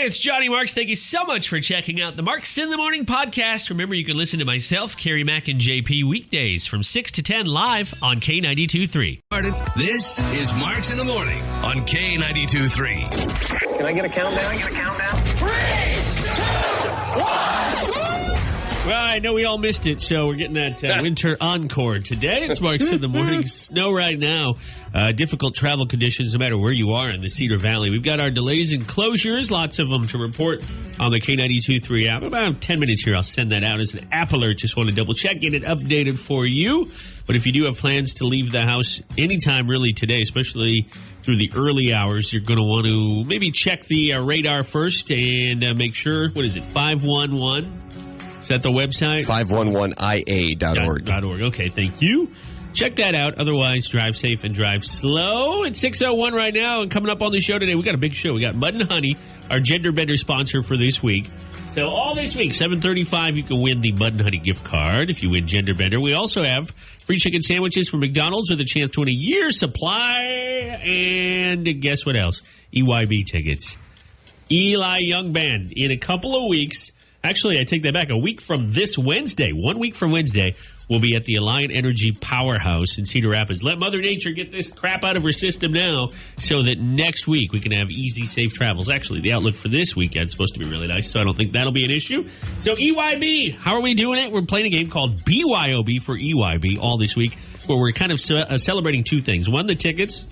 Hey, it's Johnny Marks. Thank you so much for checking out the Marks in the Morning podcast. Remember, you can listen to myself, Carrie Mack, and JP weekdays from 6 to 10 live on K92.3. This is Marks in the Morning on K92.3. Can I get a countdown? 3, 2, 1. Well, I know we all missed it, so we're getting that winter encore today. It's Marks in the Morning. Snow right now. Difficult travel conditions no matter where you are in the Cedar Valley. We've got our delays and closures, lots of them to report on the K92.3 app. About 10 minutes here, I'll send that out as an app alert. Just want to double check, get it updated for you. But if you do have plans to leave the house anytime really today, especially through the early hours, you're going to want to maybe check the radar first and make sure, what is it, 511? Is that the website? 511ia.org. .org. Okay, thank you. Check that out. Otherwise, drive safe and drive slow. It's 6:01 right now, and coming up on the show today, we got a big show. We got Mud and Honey, our Gender Bender sponsor for this week. So all this week, 7:35, you can win the Mud and Honey gift card if you win Gender Bender. We also have free chicken sandwiches from McDonald's with a chance to win a year's supply. And guess what else? EYB tickets. Eli Young Band in a couple of weeks. Actually, I take that back. A week from this Wednesday, 1 week from Wednesday, we'll be at the Alliant Energy Powerhouse in Cedar Rapids. Let Mother Nature get this crap out of her system now so that next week we can have easy, safe travels. Actually, the outlook for this weekend is supposed to be really nice, so I don't think that'll be an issue. So EYB, how are we doing it? We're playing a game called BYOB for EYB all this week, where we're kind of celebrating two things. One, the tickets,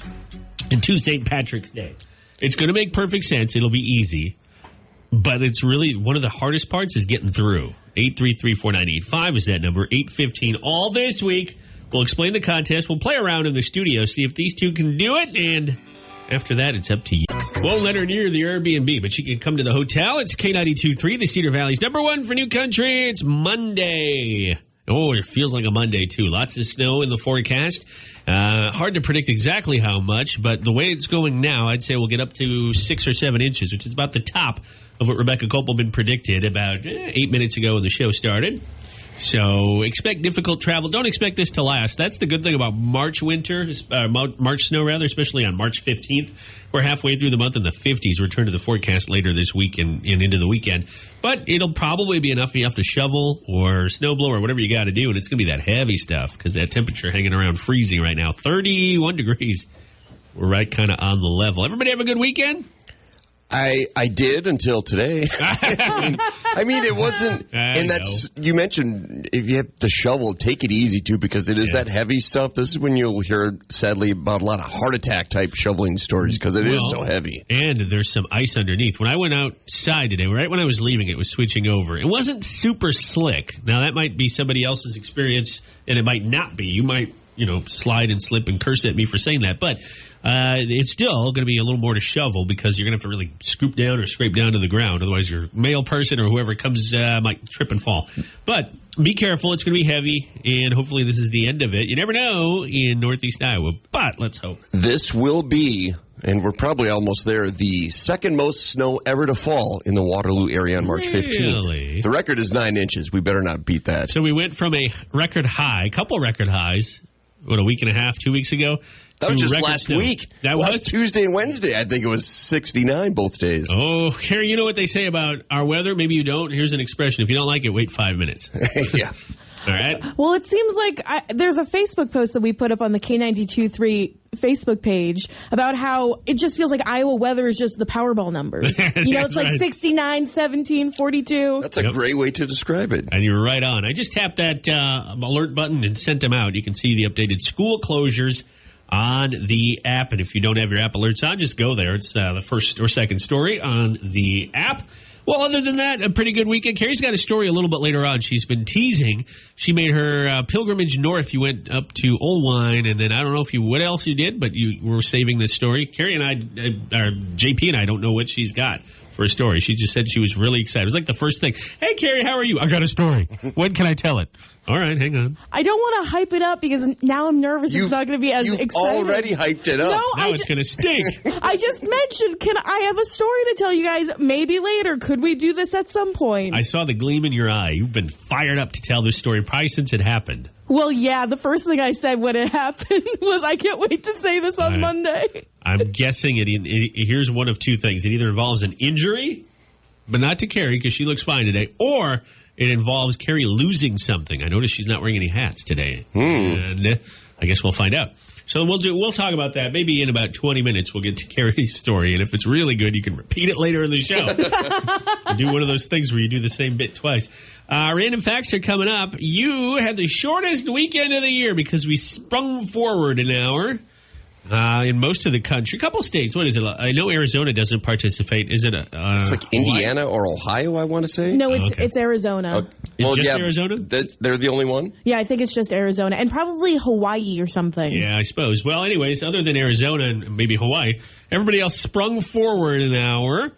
and two, St. Patrick's Day. It's going to make perfect sense. It'll be easy. But it's really one of the hardest parts is getting through. 833-4985 is that number. 815 all this week. We'll explain the contest. We'll play around in the studio, see if these two can do it. And after that, it's up to you. Won't let her near the Airbnb, but she can come to the hotel. It's K92.3, the Cedar Valley's number one for new country. It's Monday. Oh, it feels like a Monday, too. Lots of snow in the forecast. Hard to predict exactly how much, but the way it's going now, I'd say we'll get up to 6 or 7 inches, which is about the top of what Rebecca Kopelman predicted about 8 minutes ago when the show started. So expect difficult travel. Don't expect this to last. That's the good thing about March snow, especially on March 15th. We're halfway through the month in the 50s. Return to the forecast later this week and into the weekend. But it'll probably be enough you have to shovel or snowblow or whatever you got to do. And it's going to be that heavy stuff because that temperature hanging around freezing right now. 31 degrees. We're right kind of on the level. Everybody have a good weekend? I did until today. I mean, it wasn't, and that's, you mentioned if you have to shovel, take it easy too, because it is that heavy stuff. This is when you'll hear, sadly, about a lot of heart attack type shoveling stories because it is so heavy. And there's some ice underneath. When I went outside today, right when I was leaving, it was switching over. It wasn't super slick. Now, that might be somebody else's experience, and it might not be. You might, slide and slip and curse at me for saying that, but it's still going to be a little more to shovel because you're going to have to really scoop down or scrape down to the ground. Otherwise, your male person or whoever comes might trip and fall. But be careful. It's going to be heavy, and hopefully this is the end of it. You never know in Northeast Iowa, but let's hope. This will be, and we're probably almost there, the second most snow ever to fall in the Waterloo area on March 15th. The record is 9 inches. We better not beat that. So we went from a couple record highs, a week and a half, 2 weeks ago. That was just last week. That was Tuesday and Wednesday. I think it was 69 both days. Oh, Carrie, you know what they say about our weather? Maybe you don't. Here's an expression. If you don't like it, wait 5 minutes. Yeah. All right. Well, it seems like there's a Facebook post that we put up on the K92.3 Facebook page about how it just feels like Iowa weather is just the Powerball numbers. It's like 69, 17, 42. That's a great way to describe it. And you're right on. I just tapped that alert button and sent them out. You can see the updated school closures on the app. And if you don't have your app alerts on, just go there. It's the first or second story on the app. Well, other than that, a pretty good weekend. Carrie's got a story a little bit later on. She's been teasing. She made her pilgrimage north. You went up to Old Wine, and then I don't know what else you did, but you were saving this story. Carrie and I, or JP and I, don't know what she's got for a story. She just said she was really excited. It was like the first thing. Hey, Carrie, how are you? I got a story. When can I tell it? All right, hang on. I don't want to hype it up because now I'm nervous it's not going to be as exciting. You've already hyped it up. Now it's going to stink. I just mentioned, can I have a story to tell you guys maybe later? Could we do this at some point? I saw the gleam in your eye. You've been fired up to tell this story probably since it happened. Well, yeah, the first thing I said when it happened was I can't wait to say this on Monday. I'm guessing here's one of two things. It either involves an injury but not to Carrie because she looks fine today, or it involves Carrie losing something. I noticed she's not wearing any hats today. And I guess we'll find out. So we'll talk about that. Maybe in about 20 minutes we'll get to Carrie's story. And if it's really good, you can repeat it later in the show. Do one of those things where you do the same bit twice. Random facts are coming up. You had the shortest weekend of the year because we sprung forward an hour. In most of the country, a couple states. What is it? I know Arizona doesn't participate. Is it? It's like Indiana or Ohio, I want to say. No, it's Arizona. It's just Arizona? They're the only one? Yeah, I think it's just Arizona. And probably Hawaii or something. Yeah, I suppose. Well, anyways, other than Arizona and maybe Hawaii, everybody else sprung forward an hour.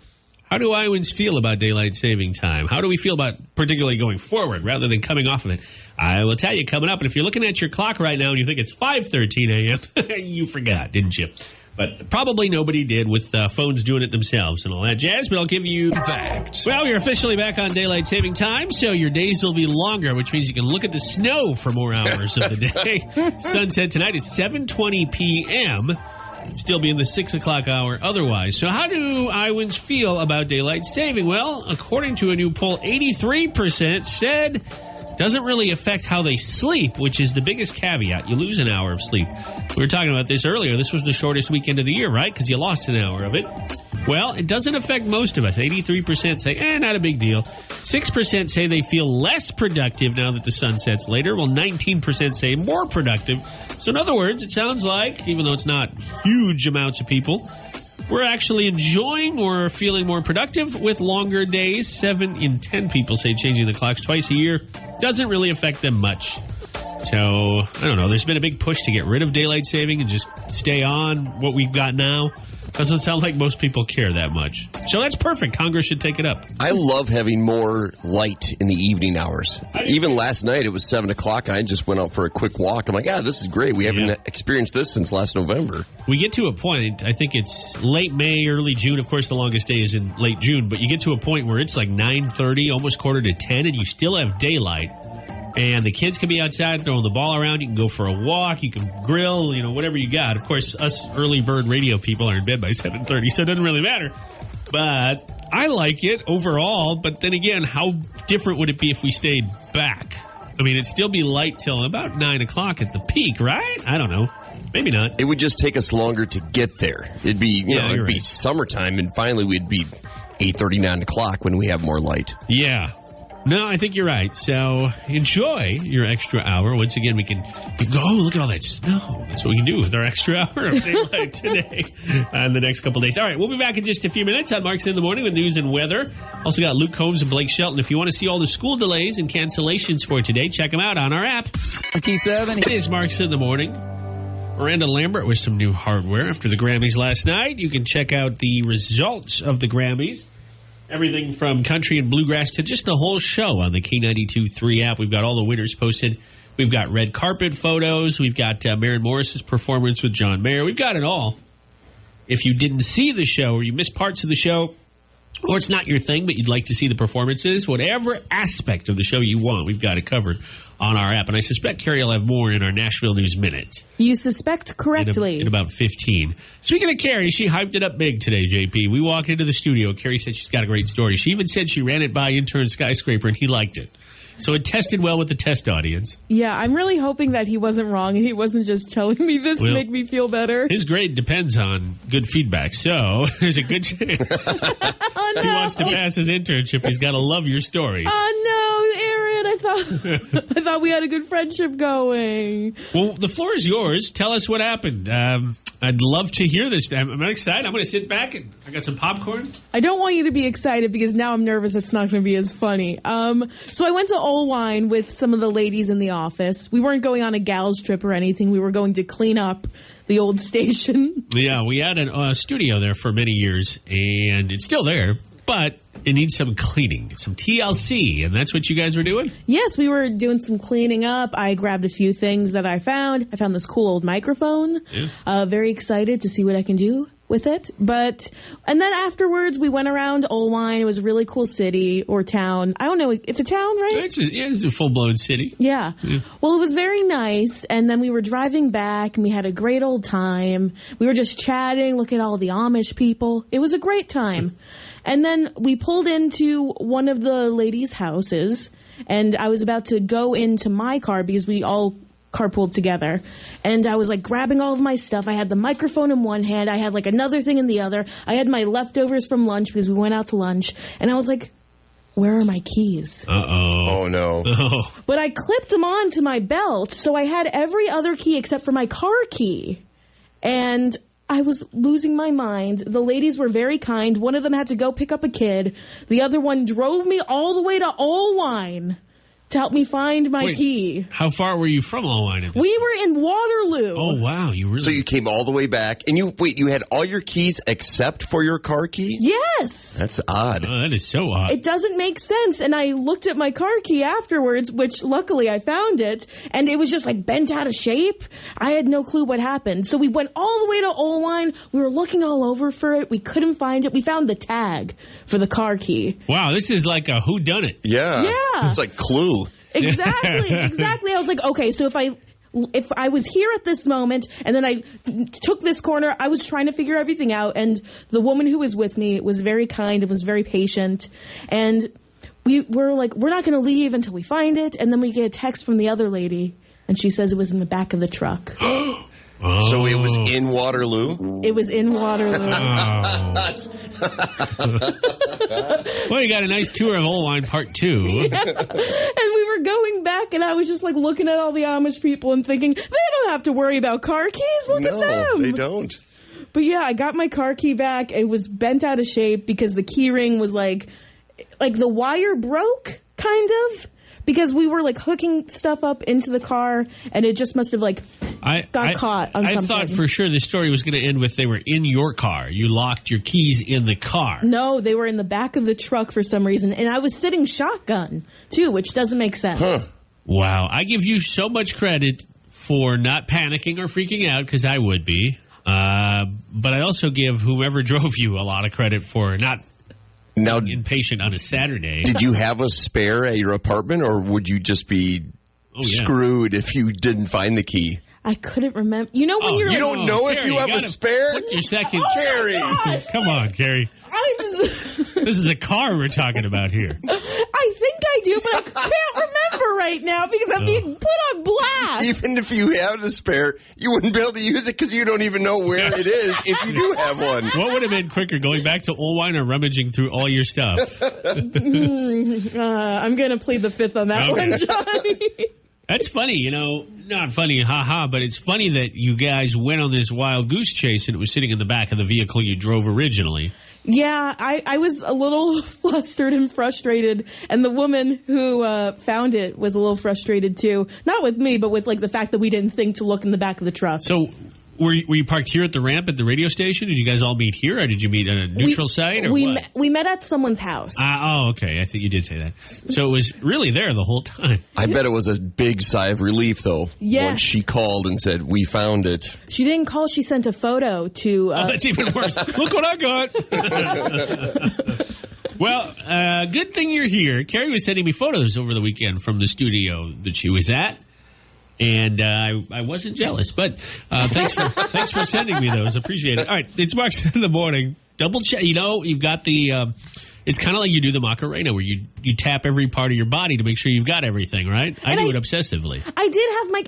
How do Iowans feel about daylight saving time? How do we feel about particularly going forward rather than coming off of it? I will tell you coming up. And if you're looking at your clock right now and you think it's 5:13 a.m., you forgot, didn't you? But probably nobody did with phones doing it themselves and all that jazz. But I'll give you facts. Well, you're officially back on daylight saving time, so your days will be longer, which means you can look at the snow for more hours of the day. Sunset tonight at 7:20 p.m., still be in the 6 o'clock hour otherwise. So how do Iowans feel about daylight saving? Well, according to a new poll, 83% said doesn't really affect how they sleep, which is the biggest caveat. You lose an hour of sleep. We were talking about this earlier. This was the shortest weekend of the year, right? Because you lost an hour of it. Well, it doesn't affect most of us. 83% say, not a big deal. 6% say they feel less productive now that the sun sets later, while 19% say more productive. So in other words, it sounds like, even though it's not huge amounts of people, we're actually enjoying or feeling more productive with longer days. 7 in 10 people say changing the clocks twice a year doesn't really affect them much. So, I don't know. There's been a big push to get rid of daylight saving and just stay on what we've got now. Doesn't sound like most people care that much. So that's perfect. Congress should take it up. I love having more light in the evening hours. Even last night, it was 7 o'clock, and I just went out for a quick walk. I'm like, this is great. We haven't experienced this since last November. We get to a point, I think it's late May, early June. Of course, the longest day is in late June. But you get to a point where it's like 9:30, almost quarter to 10, and you still have daylight. And the kids can be outside throwing the ball around. You can go for a walk. You can grill, whatever you got. Of course, us early bird radio people are in bed by 7:30, so it doesn't really matter. But I like it overall. But then again, how different would it be if we stayed back? I mean, it'd still be light till about 9 o'clock at the peak, right? I don't know. Maybe not. It would just take us longer to get there. It'd be, it'd be summertime, and finally we'd be 8:30, 9 o'clock when we have more light. Yeah. No, I think you're right. So enjoy your extra hour. Once again, we can go, look at all that snow. That's what we can do with our extra hour of daylight today and the next couple days. All right, we'll be back in just a few minutes on Marks in the Morning with news and weather. Also got Luke Combs and Blake Shelton. If you want to see all the school delays and cancellations for today, check them out on our app. It is Marks in the Morning. Miranda Lambert with some new hardware after the Grammys last night. You can check out the results of the Grammys. Everything from country and bluegrass to just the whole show on the K92.3 app. We've got all the winners posted. We've got red carpet photos. We've got Maren Morris's performance with John Mayer. We've got it all. If you didn't see the show or you missed parts of the show, or it's not your thing, but you'd like to see the performances, whatever aspect of the show you want, we've got it covered on our app. And I suspect Carrie will have more in our Nashville News Minute. You suspect correctly. In about 15. Speaking of Carrie, she hyped it up big today, JP. We walked into the studio. Carrie said she's got a great story. She even said she ran it by intern Skyscraper, and he liked it. So it tested well with the test audience. Yeah, I'm really hoping that he wasn't wrong and he wasn't just telling me this to make me feel better. His grade depends on good feedback, so there's a good chance. Oh, no. He wants to pass his internship. He's got to love your stories. Oh, no, Aaron, I thought we had a good friendship going. Well, the floor is yours. Tell us what happened. I'd love to hear this. I'm excited. I'm going to sit back and I got some popcorn. I don't want you to be excited because now I'm nervous it's not going to be as funny. So I went to Old Wine with some of the ladies in the office. We weren't going on a gals trip or anything. We were going to clean up the old station. Yeah, we had a studio there for many years, and it's still there, but it needs some cleaning, some TLC, and that's what you guys were doing? Yes, we were doing some cleaning up. I grabbed a few things that I found. I found this cool old microphone. Yeah. Very excited to see what I can do with it. And then afterwards, we went around Old Wine. It was a really cool city or town. I don't know. It's a town, right? It's a full-blown city. Yeah. Well, it was very nice. And then we were driving back, and we had a great old time. We were just chatting, looking at all the Amish people. It was a great time. And then we pulled into one of the ladies' houses, and I was about to go into my car because we all carpooled together. And I was like grabbing all of my stuff. I had the microphone in one hand. I had like another thing in the other. I had my leftovers from lunch because we went out to lunch. And I was like, where are my keys? Uh-oh. Oh, no. Oh. But I clipped them onto my belt, so I had every other key except for my car key. And I was losing my mind. The ladies were very kind. One of them had to go pick up a kid. The other one drove me all the way to Allwine to help me find my key. How far were you from Allwine? We were in Waterloo. Oh, wow. You really... So you came all the way back, and you had all your keys except for your car key? Yes. That's odd. Oh, that is so odd. It doesn't make sense. And I looked at my car key afterwards, which luckily I found it, and it was just like bent out of shape. I had no clue what happened. So we went all the way to Allwine. We were looking all over for it. We couldn't find it. We found the tag for the car key. Wow, this is like a whodunit. Yeah. Yeah. It's like Clue. Exactly. I was like, okay, so if I was here at this moment and then I took this corner, I was trying to figure everything out, and the woman who was with me was very kind and was very patient, and we were like, we're not going to leave until we find it. And then we get a text from the other lady, and she says it was in the back of the truck. So it was in Waterloo? It was in Waterloo. Well, you got a nice tour of Allwine Part 2. Yeah. And we were going back, and I was just like looking at all the Amish people and thinking, they don't have to worry about car keys. Look at them. No, they don't. But yeah, I got my car key back. It was bent out of shape because the key ring was like the wire broke, kind of. Because we were like hooking stuff up into the car, and it just must have got caught on something. I thought for sure the story was going to end with they were in your car. You locked your keys in the car. No, they were in the back of the truck for some reason, and I was sitting shotgun too, which doesn't make sense. Huh. Wow, I give you so much credit for not panicking or freaking out, because I would be. But I also give whoever drove you a lot of credit for not impatient on a Saturday. Did you have a spare at your apartment, or would you just be screwed if you didn't find the key? I couldn't remember. You know when you don't know if you have a spare? Put your second. Carrie. Come on, Carrie. This is a car we're talking about here. I think I do, but I can't remember right now because I'm being put on blast. Even if you had a spare, you wouldn't be able to use it because you don't even know where it is if you do have one. What would have been quicker, going back to Allwine or rummaging through all your stuff? I'm going to plead the fifth on that one, Johnny. That's funny, not funny, haha, but it's funny that you guys went on this wild goose chase and it was sitting in the back of the vehicle you drove originally. Yeah, I was a little flustered and frustrated, and the woman who found it was a little frustrated too. Not with me, but with the fact that we didn't think to look in the back of the truck. So were you parked here at the ramp at the radio station? Did you guys all meet here, or did you meet at a neutral site? Or we met at someone's house. Okay. I think you did say that. So it was really there the whole time. I bet it was a big sigh of relief, though, when she called and said, we found it. She didn't call. She sent a photo to... that's even worse. Look what I got. Well, good thing you're here. Carrie was sending me photos over the weekend from the studio that she was at. And I wasn't jealous, but thanks for sending me those. Appreciate it. All right, it's Marks in the Morning. Double check. You've got the. It's kind of like you do the Macarena, where you tap every part of your body to make sure you've got everything, right? I do it obsessively.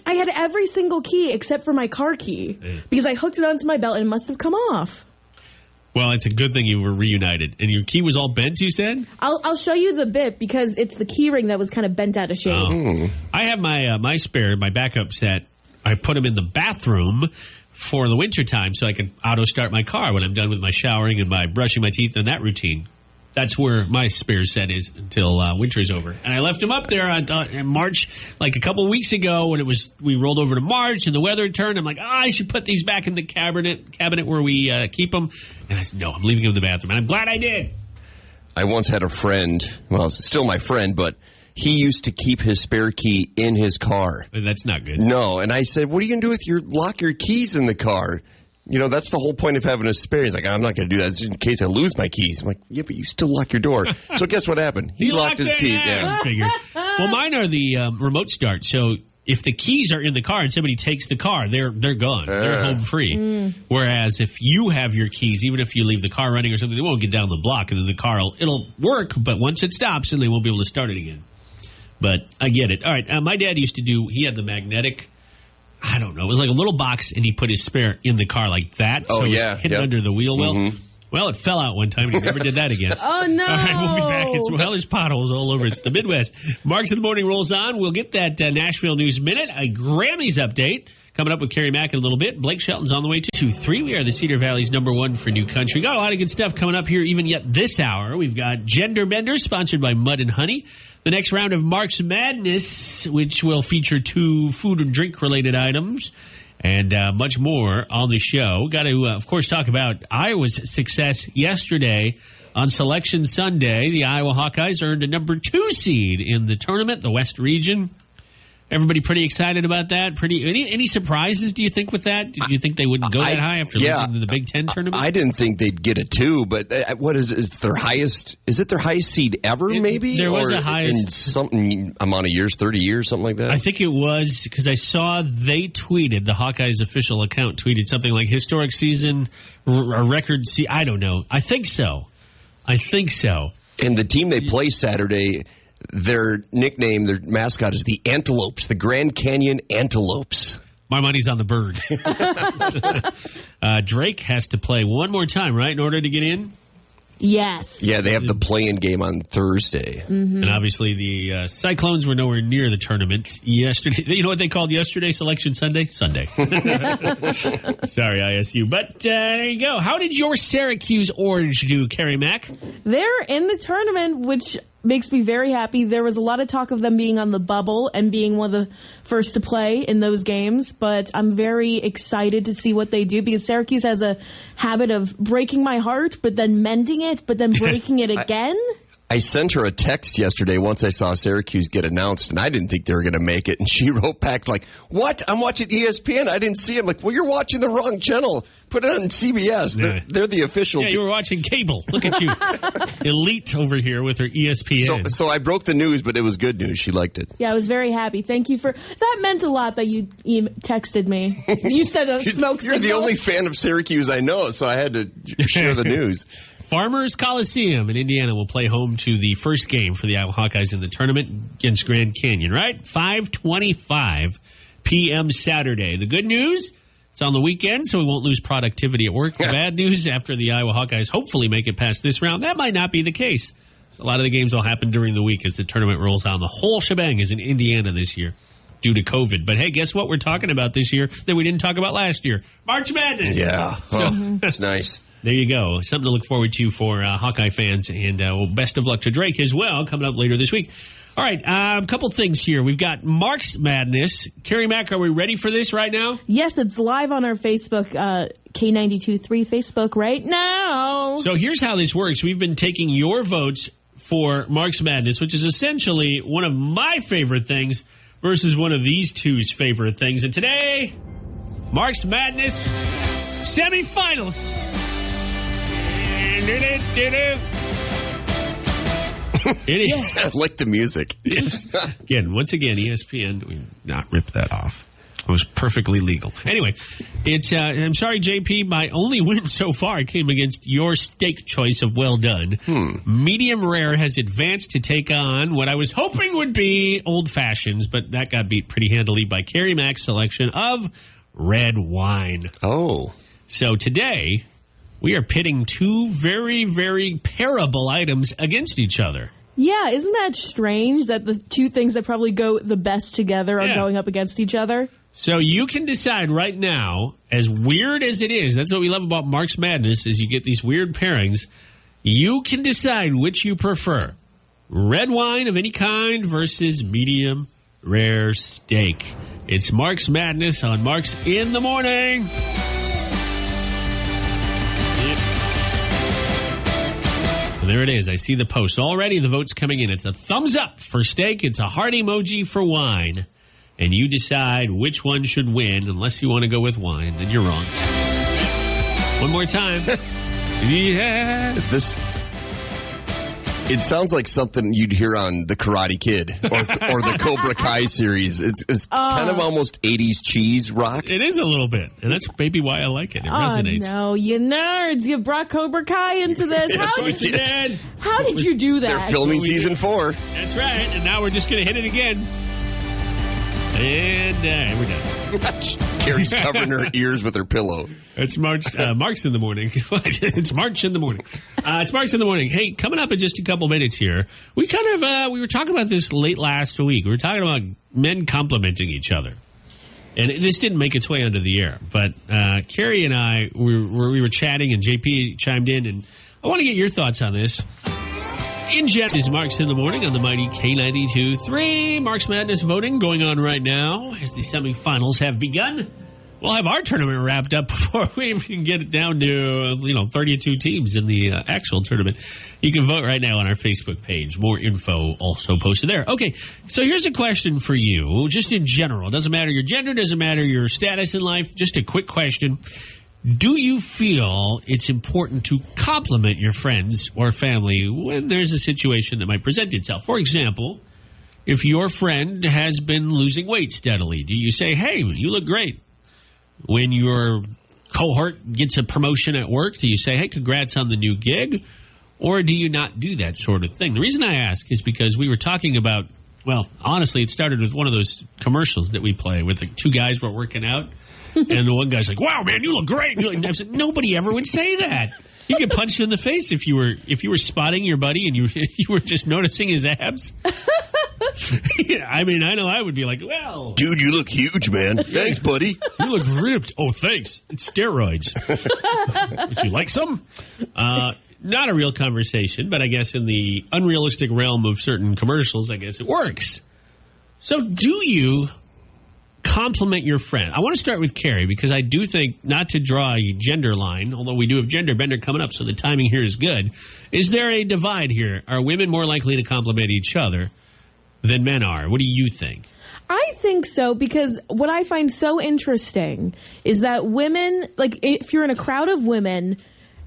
I had every single key except for my car key because I hooked it onto my belt and it must have come off. Well, it's a good thing you were reunited. And your key was all bent, you said? I'll show you the bit because it's the key ring that was kind of bent out of shape. Oh. I have my spare, my backup set. I put them in the bathroom for the wintertime so I can auto-start my car when I'm done with my showering and my brushing my teeth and that routine. That's where my spare set is until winter's over. And I left them up there in March, like a couple weeks ago when we rolled over to March and the weather turned. I'm like, I should put these back in the cabinet where we keep them. And I said, no, I'm leaving them in the bathroom. And I'm glad I did. I once had a friend, well, still my friend, but he used to keep his spare key in his car. That's not good. No. And I said, what are you going to do with lock your keys in the car? That's the whole point of having a spare. He's like, I'm not going to do that just in case I lose my keys. I'm like, yeah, but you still lock your door. So guess what happened? He locked his keys. Yeah. Well, mine are the remote start. So if the keys are in the car and somebody takes the car, they're gone. They're home free. Whereas if you have your keys, even if you leave the car running or something, they won't get down the block, and then the car it'll work, but once it stops, then they won't be able to start it again. But I get it. All right, my dad used to he had the magnetic, I don't know, it was like a little box, and he put his spare in the car like that. So it was hidden under the wheel well. Well, it fell out one time, and he never did that again. Oh, no. All right, we'll be back. There's potholes all over. It's the Midwest. Marks in the Morning rolls on. We'll get that Nashville News Minute, a Grammys update coming up with Carrie Mack in a little bit. Blake Shelton's on the way to 2-3. We are the Cedar Valley's #1 for new country. Got a lot of good stuff coming up here even yet this hour. We've got Gender Bender, sponsored by Mud and Honey. The next round of Mark's Madness, which will feature 2 food and drink-related items. And much more on the show. Got to, of course, talk about Iowa's success yesterday on Selection Sunday. The Iowa Hawkeyes earned a #2 seed in the tournament, the West Region. Everybody pretty excited about that? Any surprises, do you think, with that? Did you think they wouldn't go that high after losing to the Big Ten tournament? I didn't think they'd get a 2, but what is it? Is it their highest seed ever, maybe? There was a highest. In something amount of years, 30 years, something like that? I think it was, because I saw they tweeted, the Hawkeyes official account tweeted something like historic season, a record season. I don't know. I think so. And the team they play Saturday, their nickname, their mascot is the Antelopes, the Grand Canyon Antelopes. My money's on the bird. Drake has to play one more time, right, in order to get in? Yes. Yeah, they have the play-in game on Thursday. And obviously the Cyclones were nowhere near the tournament yesterday. You know what they called yesterday? Selection Sunday? Sunday. Sorry, ISU. But there you go. How did your Syracuse Orange do, Carrie Mack? They're in the tournament, which makes me very happy. There was a lot of talk of them being on the bubble and being one of the first to play in those games, but I'm very excited to see what they do, because Syracuse has a habit of breaking my heart, but then mending it, but then breaking it again. I sent her a text yesterday once I saw Syracuse get announced, and I didn't think they were going to make it. And she wrote back like, "What? I'm watching ESPN. I didn't see it." I'm like, "Well, you're watching the wrong channel. Put it on CBS. They're the official." Yeah, you were watching cable. Look at you. Elite over here with her ESPN. So I broke the news, but it was good news. She liked it. Yeah, I was very happy. Thank you for that. Meant a lot that you texted me. You said a smoke signal. You're the only fan of Syracuse I know, so I had to share the news. Farmers Coliseum in Indiana will play home to the first game for the Iowa Hawkeyes in the tournament against Grand Canyon, right? 5:25 p.m. Saturday. The good news, it's on the weekend, so we won't lose productivity at work. The bad news, after the Iowa Hawkeyes hopefully make it past this round, that might not be the case. So a lot of the games will happen during the week as the tournament rolls on. The whole shebang is in Indiana this year due to COVID. But hey, guess what we're talking about this year that we didn't talk about last year? March Madness. Yeah. That's nice. There you go. Something to look forward to for Hawkeye fans. And best of luck to Drake as well, coming up later this week. All right, a couple things here. We've got Mark's Madness. Carrie Mack, are we ready for this right now? Yes, it's live on our Facebook, K92.3 Facebook right now. So here's how this works. We've been taking your votes for Mark's Madness, which is essentially one of my favorite things versus one of these two's favorite things. And today, Mark's Madness semifinals. It is. I like the music. Yes. Once again, ESPN, do we not rip that off? It was perfectly legal. Anyway, it's. I'm sorry, JP. My only win so far came against your steak choice of well done. Medium rare has advanced to take on what I was hoping would be old fashions, but that got beat pretty handily by Carrie Mack's selection of red wine. Oh. So today, we are pitting two very, very parable items against each other. Yeah, isn't that strange that the two things that probably go the best together are going up against each other? So you can decide right now, as weird as it is, that's what we love about Mark's Madness, is you get these weird pairings. You can decide which you prefer. Red wine of any kind versus medium rare steak. It's Mark's Madness on Mark's in the Morning. And there it is. I see the post. Already the votes coming in. It's a thumbs up for steak. It's a heart emoji for wine. And you decide which one should win. Unless you want to go with wine, then you're wrong. One more time. Yeah. It sounds like something you'd hear on The Karate Kid or the Cobra Kai series. It's kind of almost 80s cheese rock. It is a little bit, and that's maybe why I like it. It resonates. Oh, no, you nerds. You brought Cobra Kai into this. Yes, How did you do that? They're filming season 4. That's right, and now we're just going to hit it again. And we're done. Carrie's covering her ears with her pillow. It's Mark's in the morning. It's March in the morning. It's Mark's in the morning. Hey, coming up in just a couple minutes here, we we were talking about this late last week. We were talking about men complimenting each other. And this didn't make its way onto the air. But Carrie and I, we were chatting, and JP chimed in, and I want to get your thoughts on this. In jet is Mark's in the morning on the mighty K92.3. Mark's Madness voting going on right now as the semifinals have begun. We'll have our tournament wrapped up before we even get it down to 32 teams in the actual tournament. You can vote right now on our Facebook page. More info also posted there. Okay, so here's a question for you, just in general. Doesn't matter your gender, doesn't matter your status in life. Just a quick question. Do you feel it's important to compliment your friends or family when there's a situation that might present itself? For example, if your friend has been losing weight steadily, do you say, hey, you look great? When your cohort gets a promotion at work, do you say, hey, congrats on the new gig? Or do you not do that sort of thing? The reason I ask is because we were talking about, well, honestly, it started with one of those commercials that we play with the two guys were working out. And the one guy's like, wow, man, you look great. And I said, nobody ever would say that. You get punched in the face if you were spotting your buddy and you were just noticing his abs. Yeah, I mean, I know I would be like, well. Dude, you look huge, man. Thanks, buddy. You look ripped. Oh, thanks. It's steroids. Would you like some? Not a real conversation, but I guess in the unrealistic realm of certain commercials, I guess it works. So do you compliment your friend? I want to start with Carrie because I do think, not to draw a gender line, although we do have gender bender coming up, so the timing here is good. Is there a divide here? Are women more likely to compliment each other than men are? What do you think? I think so, because what I find so interesting is that women, like if you're in a crowd of women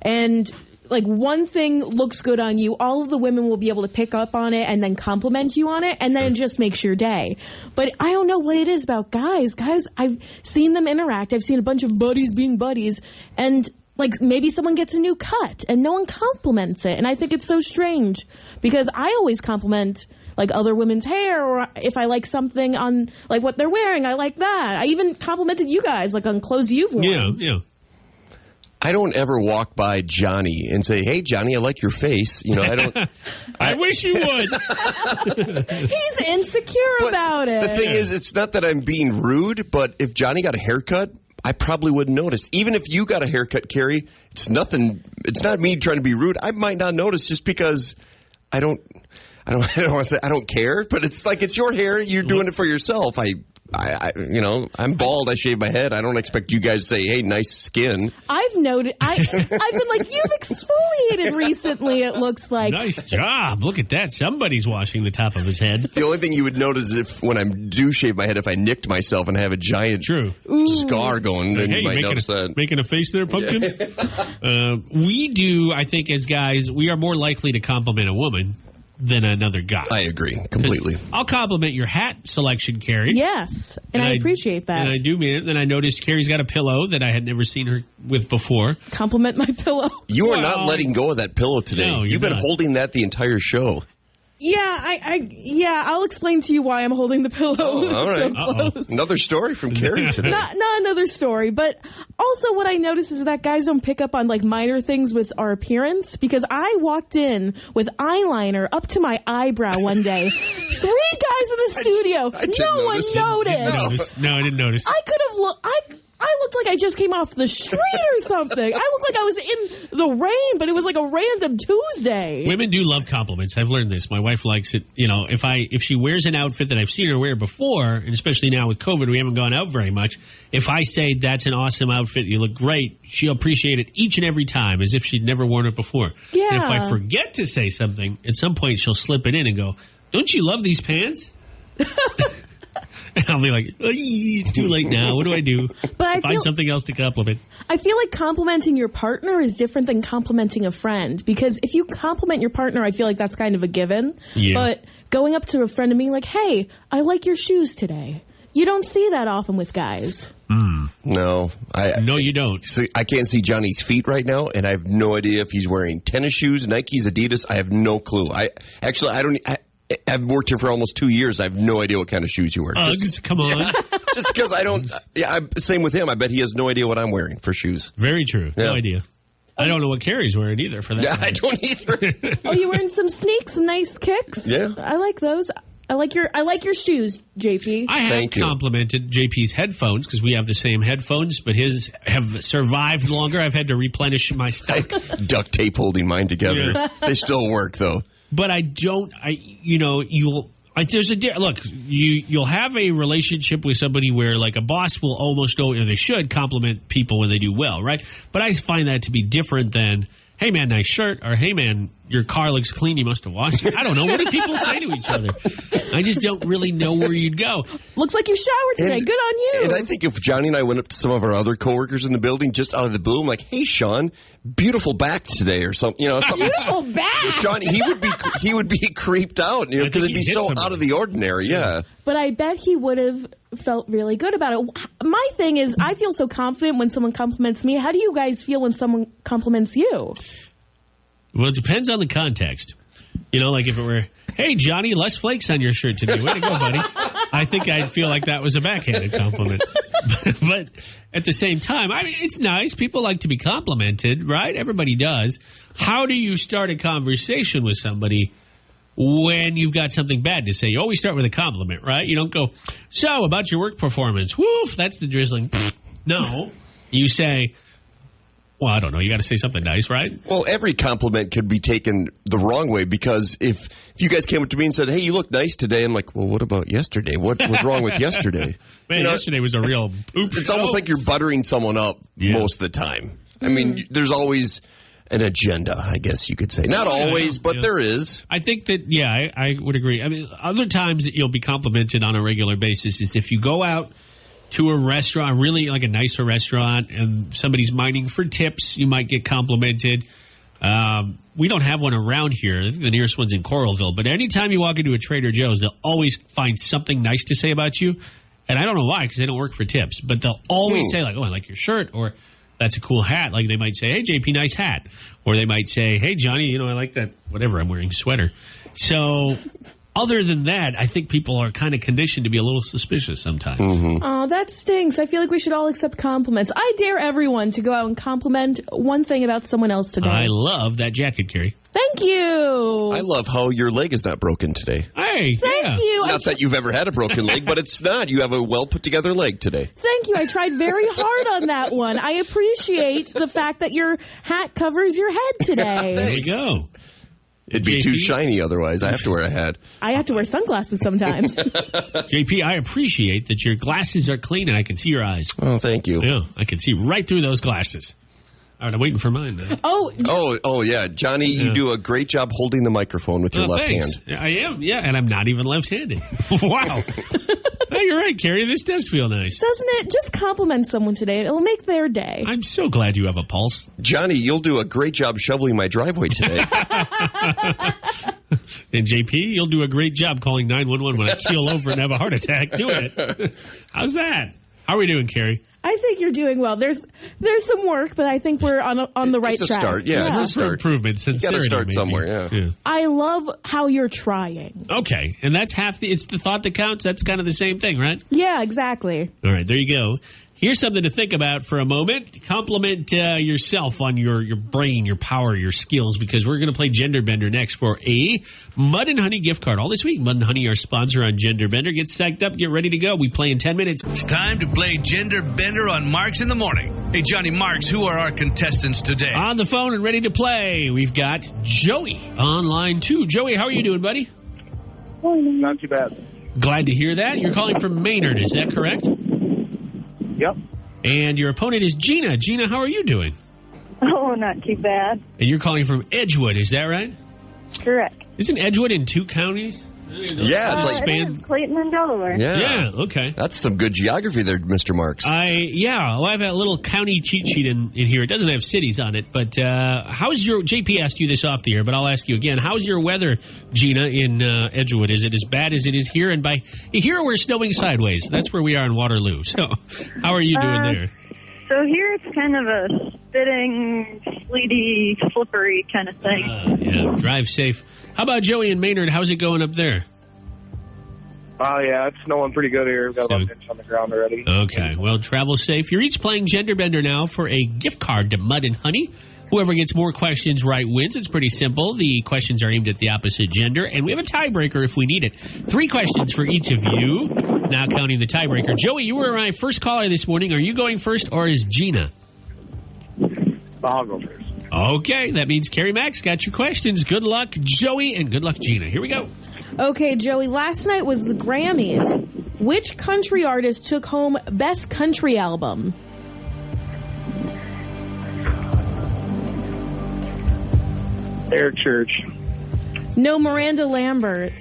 and like one thing looks good on you, all of the women will be able to pick up on it and then compliment you on it, and then it just makes your day. But I don't know what it is about guys. Guys, I've seen them interact. I've seen a bunch of buddies being buddies, and like maybe someone gets a new cut and no one compliments it. And I think it's so strange because I always compliment like other women's hair, or if I like something on like what they're wearing, I like that. I even complimented you guys like on clothes you've worn. Yeah. I don't ever walk by Johnny and say, hey, Johnny, I like your face. I don't. I wish you would. He's insecure about it. The thing is, it's not that I'm being rude, but if Johnny got a haircut, I probably wouldn't notice. Even if you got a haircut, Carrie, it's nothing. It's not me trying to be rude. I might not notice just because I don't want to say I don't care, but it's like it's your hair. You're doing it for yourself. I'm bald. I shave my head. I don't expect you guys to say, hey, nice skin. I've noted. I've been like, you've exfoliated recently, it looks like. Nice job. Look at that. Somebody's washing the top of his head. The only thing you would notice is if when I do shave my head, if I nicked myself and have a giant scar going, then you might notice that. Making a face there, Pumpkin? We do, I think, as guys, we are more likely to compliment a woman than another guy. I agree completely. I'll compliment your hat selection, Carrie. Yes, and I appreciate that. And I do mean it. And I noticed Carrie's got a pillow that I had never seen her with before. Compliment my pillow. You are not letting go of that pillow today. No, you've been holding that the entire show. Yeah, I'll explain to you why I'm holding the pillow. Oh, all right. So close. Another story from Carrie today. Not another story, but also what I notice is that guys don't pick up on like minor things with our appearance, because I walked in with eyeliner up to my eyebrow one day. 3 guys in the studio. No one noticed. No, I didn't notice. I could have looked. I looked like I just came off the street or something. I looked like I was in the rain, but it was like a random Tuesday. Women do love compliments. I've learned this. My wife likes it. If she wears an outfit that I've seen her wear before, and especially now with COVID, we haven't gone out very much. If I say, that's an awesome outfit, you look great, she'll appreciate it each and every time as if she'd never worn it before. Yeah. And if I forget to say something, at some point she'll slip it in and go, don't you love these pants? And I'll be like, it's too late now. What do I do? But I Find something else to compliment. I feel like complimenting your partner is different than complimenting a friend. Because if you compliment your partner, I feel like that's kind of a given. Yeah. But going up to a friend and being like, hey, I like your shoes today. You don't see that often with guys. No. No, you don't. See, I can't see Johnny's feet right now, and I have no idea if he's wearing tennis shoes, Nikes, Adidas. I have no clue. I've worked here for almost 2 years. I have no idea what kind of shoes you wear. Uggs, come on. Just because I don't. Yeah, same with him. I bet he has no idea what I'm wearing for shoes. Very true. No idea. I don't know what Carrie's wearing either for that. Yeah, I don't either. Oh, you wearing some sneaks, some nice kicks? Yeah. I like those. I like your shoes, JP. I have complimented JP's headphones because we have the same headphones, but his have survived longer. I've had to replenish my stock. Duct tape holding mine together. Yeah. They still work though. But I don't. You'll have a relationship with somebody where like a boss will almost they should compliment people when they do well, right? But I find that to be different than, hey man, nice shirt, or hey man, your car looks clean, you must have washed it. I don't know. What do people say to each other? I just don't really know where you'd go. Looks like you showered today. Good on you. And I think if Johnny and I went up to some of our other coworkers in the building just out of the blue, I'm like, hey Sean, beautiful back today, or something. Something. Beautiful back. Sean, he would be creeped out, because it'd be so out of the ordinary. Yeah. But I bet he would have felt really good about it. My thing is, I feel so confident when someone compliments me. How do you guys feel when someone compliments you? Well, it depends on the context. Like if it were, hey, Johnny, less flakes on your shirt today. Way to go, buddy. I think I'd feel like that was a backhanded compliment. But at the same time, it's nice. People like to be complimented, right? Everybody does. How do you start a conversation with somebody when you've got something bad to say? You always start with a compliment, right? You don't go, so, about your work performance. Woof, that's the drizzling. No. You say, well, I don't know. You got to say something nice, right? Well, every compliment could be taken the wrong way, because if you guys came up to me and said, hey, you look nice today, I'm like, well, what about yesterday? What was wrong with yesterday? Man, yesterday was a real poop It's show. Almost like you're buttering someone up most of the time. I mean, there's always an agenda, I guess you could say. Not always, but there is. I think that, I would agree. I mean, other times that you'll be complimented on a regular basis is if you go out to a restaurant, really like a nicer restaurant, and somebody's mining for tips, you might get complimented. We don't have one around here. I think the nearest one's in Coralville. But anytime you walk into a Trader Joe's, they'll always find something nice to say about you. And I don't know why, because they don't work for tips. But they'll always say, like, oh, I like your shirt, or that's a cool hat. Like they might say, hey, JP, nice hat. Or they might say, hey, Johnny, I like that, whatever I'm wearing, sweater. So other than that, I think people are kind of conditioned to be a little suspicious sometimes. Mm-hmm. Oh, that stinks. I feel like we should all accept compliments. I dare everyone to go out and compliment one thing about someone else today. I love that jacket, Carrie. Thank you. I love how your leg is not broken today. Hey, Thank you. Not that you've ever had a broken leg, but it's not. You have a well put together leg today. Thank you. I tried very hard on that one. I appreciate the fact that your hat covers your head today. There you go. It'd be too shiny otherwise. I have to wear a hat. I have to wear sunglasses sometimes. JP, I appreciate that your glasses are clean and I can see your eyes. Oh, thank you. Yeah, I can see right through those glasses. All right, I'm waiting for mine, man. Oh, yeah. Johnny, you do a great job holding the microphone with your left hand. I am, and I'm not even left-handed. Wow. No, you're right, Carrie. This does feel nice. Doesn't it? Just compliment someone today. It'll make their day. I'm so glad you have a pulse. Johnny, you'll do a great job shoveling my driveway today. And JP, you'll do a great job calling 911 when I keel over and have a heart attack. Do it. How's that? How are we doing, Carrie? I think you're doing well. There's some work, but I think we're on the right track. It's a start. Yeah, it's a start. Improvement, sincerity. You got to start maybe. somewhere, yeah. I love how you're trying. Okay, and that's it's the thought that counts. That's kind of the same thing, right? Yeah, exactly. All right, there you go. Here's something to think about for a moment. Compliment yourself on your brain, your power, your skills, because we're going to play Gender Bender next for a Mud and Honey gift card. All this week, Mud and Honey, our sponsor on Gender Bender. Get psyched up, get ready to go. We play in 10 minutes. It's time to play Gender Bender on Marks in the Morning. Hey, Johnny Marks, who are our contestants today? On the phone and ready to play, we've got Joey on line 2. Joey, how are you doing, buddy? Not too bad. Glad to hear that. You're calling from Maynard, is that correct? Yep. And your opponent is Gina. Gina, how are you doing? Oh, not too bad. And you're calling from Edgewood, is that right? Correct. Isn't Edgewood in 2 counties? Yeah, it's like it is Clayton and Delaware. Yeah, okay. That's some good geography there, Mr. Marks. I have a little county cheat sheet in here. It doesn't have cities on it, but how's your, JP asked you this off the air, but I'll ask you again. How's your weather, Gina, in Edgewood? Is it as bad as it is here? And by here, we're snowing sideways. That's where we are in Waterloo. So how are you doing there? So here it's kind of a spitting, sleety, slippery kind of thing. Yeah, drive safe. How about Joey and Maynard? How's it going up there? Oh, yeah, it's snowing pretty good here. We've got about an inch on the ground already. Okay, well, travel safe. You're each playing Gender Bender now for a gift card to Mud and Honey. Whoever gets more questions right wins. It's pretty simple. The questions are aimed at the opposite gender, and we have a tiebreaker if we need it. 3 questions for each of you, now counting the tiebreaker. Joey, you were my first caller this morning. Are you going first, or is Gina? I'll go first. Okay, that means Carrie Max got your questions. Good luck, Joey, and good luck, Gina. Here we go. Okay, Joey, last night was the Grammys. Which country artist took home Best Country Album? Eric Church. No, Miranda Lambert.